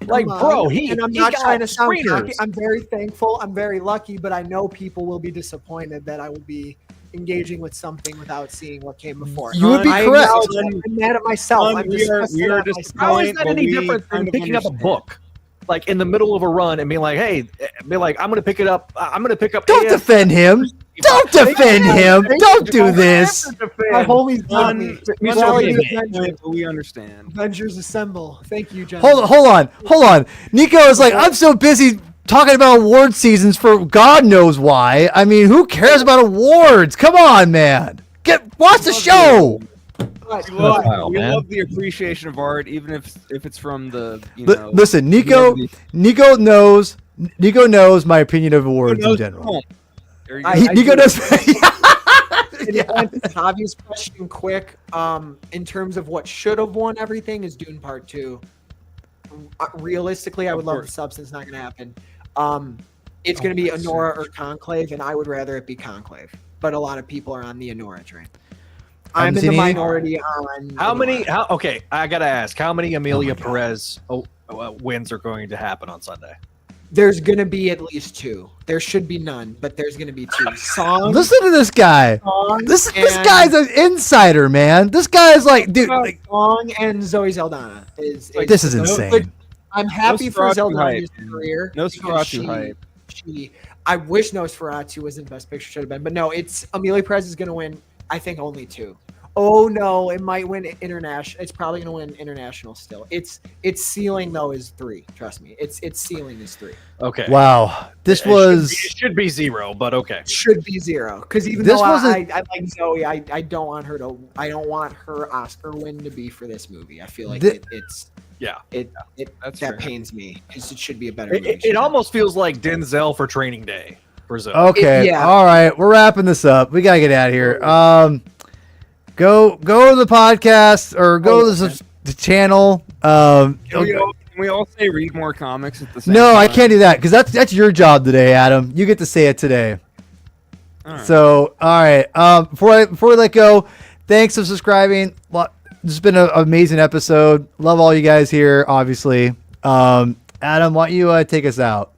Like, bro, and I'm not trying to sound cocky. I'm very thankful. I'm very lucky, but I know people will be disappointed that I will be engaging with something without seeing what came before. You would be correct. I'm mad at myself. I'm disgusted at myself. How is that any different than picking up a book? Like in the middle of a run and being like, hey, I'm going to pick it up. I'm going to pick up. Don't defend him. Don't defend him. Don't do this. My homies got me. We understand. Avengers Assemble. Thank you, John. Hold on. Nico is like, I'm so busy talking about award seasons for God knows why. I mean, who cares about awards? Come on, man. Watch the show. We love the appreciation of art, even if it's from the Listen, Nico knows my opinion of awards in general. Nico knows. To answer Javi's question quick, in terms of what should have won everything is Dune Part 2. Realistically, I would love the substance. Not going to happen. It's going to be Honora or Conclave, and I would rather it be Conclave. But a lot of people are on the Honora train. I'm in the minority on. Okay, I gotta ask, how many Amelia Perez wins are going to happen on Sunday? There's gonna be at least 2. There should be none, but there's gonna be 2 songs. Listen to this guy. This guy's an insider, man. This guy is like, dude. Song and Zoe Saldana is this is insane. I'm happy for Zeldana's career. Nosferatu hype. I wish Nosferatu was in Best Picture, should have been, but no. It's Amelia Perez is gonna win. I think only 2. Oh no, it might win international. It's probably gonna win international still. Its ceiling though is 3. Trust me, its ceiling is 3. Okay. Wow, it should be 0, but okay. It should be 0 because even though I like Zoe, I don't want her Oscar win to be for this movie. I feel like that pains me because it should be a better movie. It almost feels like Denzel for Training Day. Okay, all right, we're wrapping this up. We gotta get out of here. Go to the podcast or go to the channel. Can we all say read more comics at the same time? No, I can't do that because that's your job today, Adam. You get to say it today. All right. So, all right. Before we let go, thanks for subscribing. This has been an amazing episode. Love all you guys here, obviously. Adam, why don't you take us out?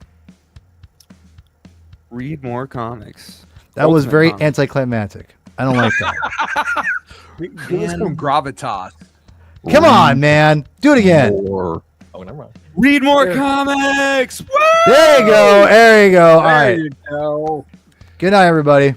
Read more comics. That was very anticlimactic. I don't like that. Give us some gravitas. Come on, man. Do it again. Oh, never mind. Read more comics. Woo! There you go. There you go. All right. There you go. Good night, everybody.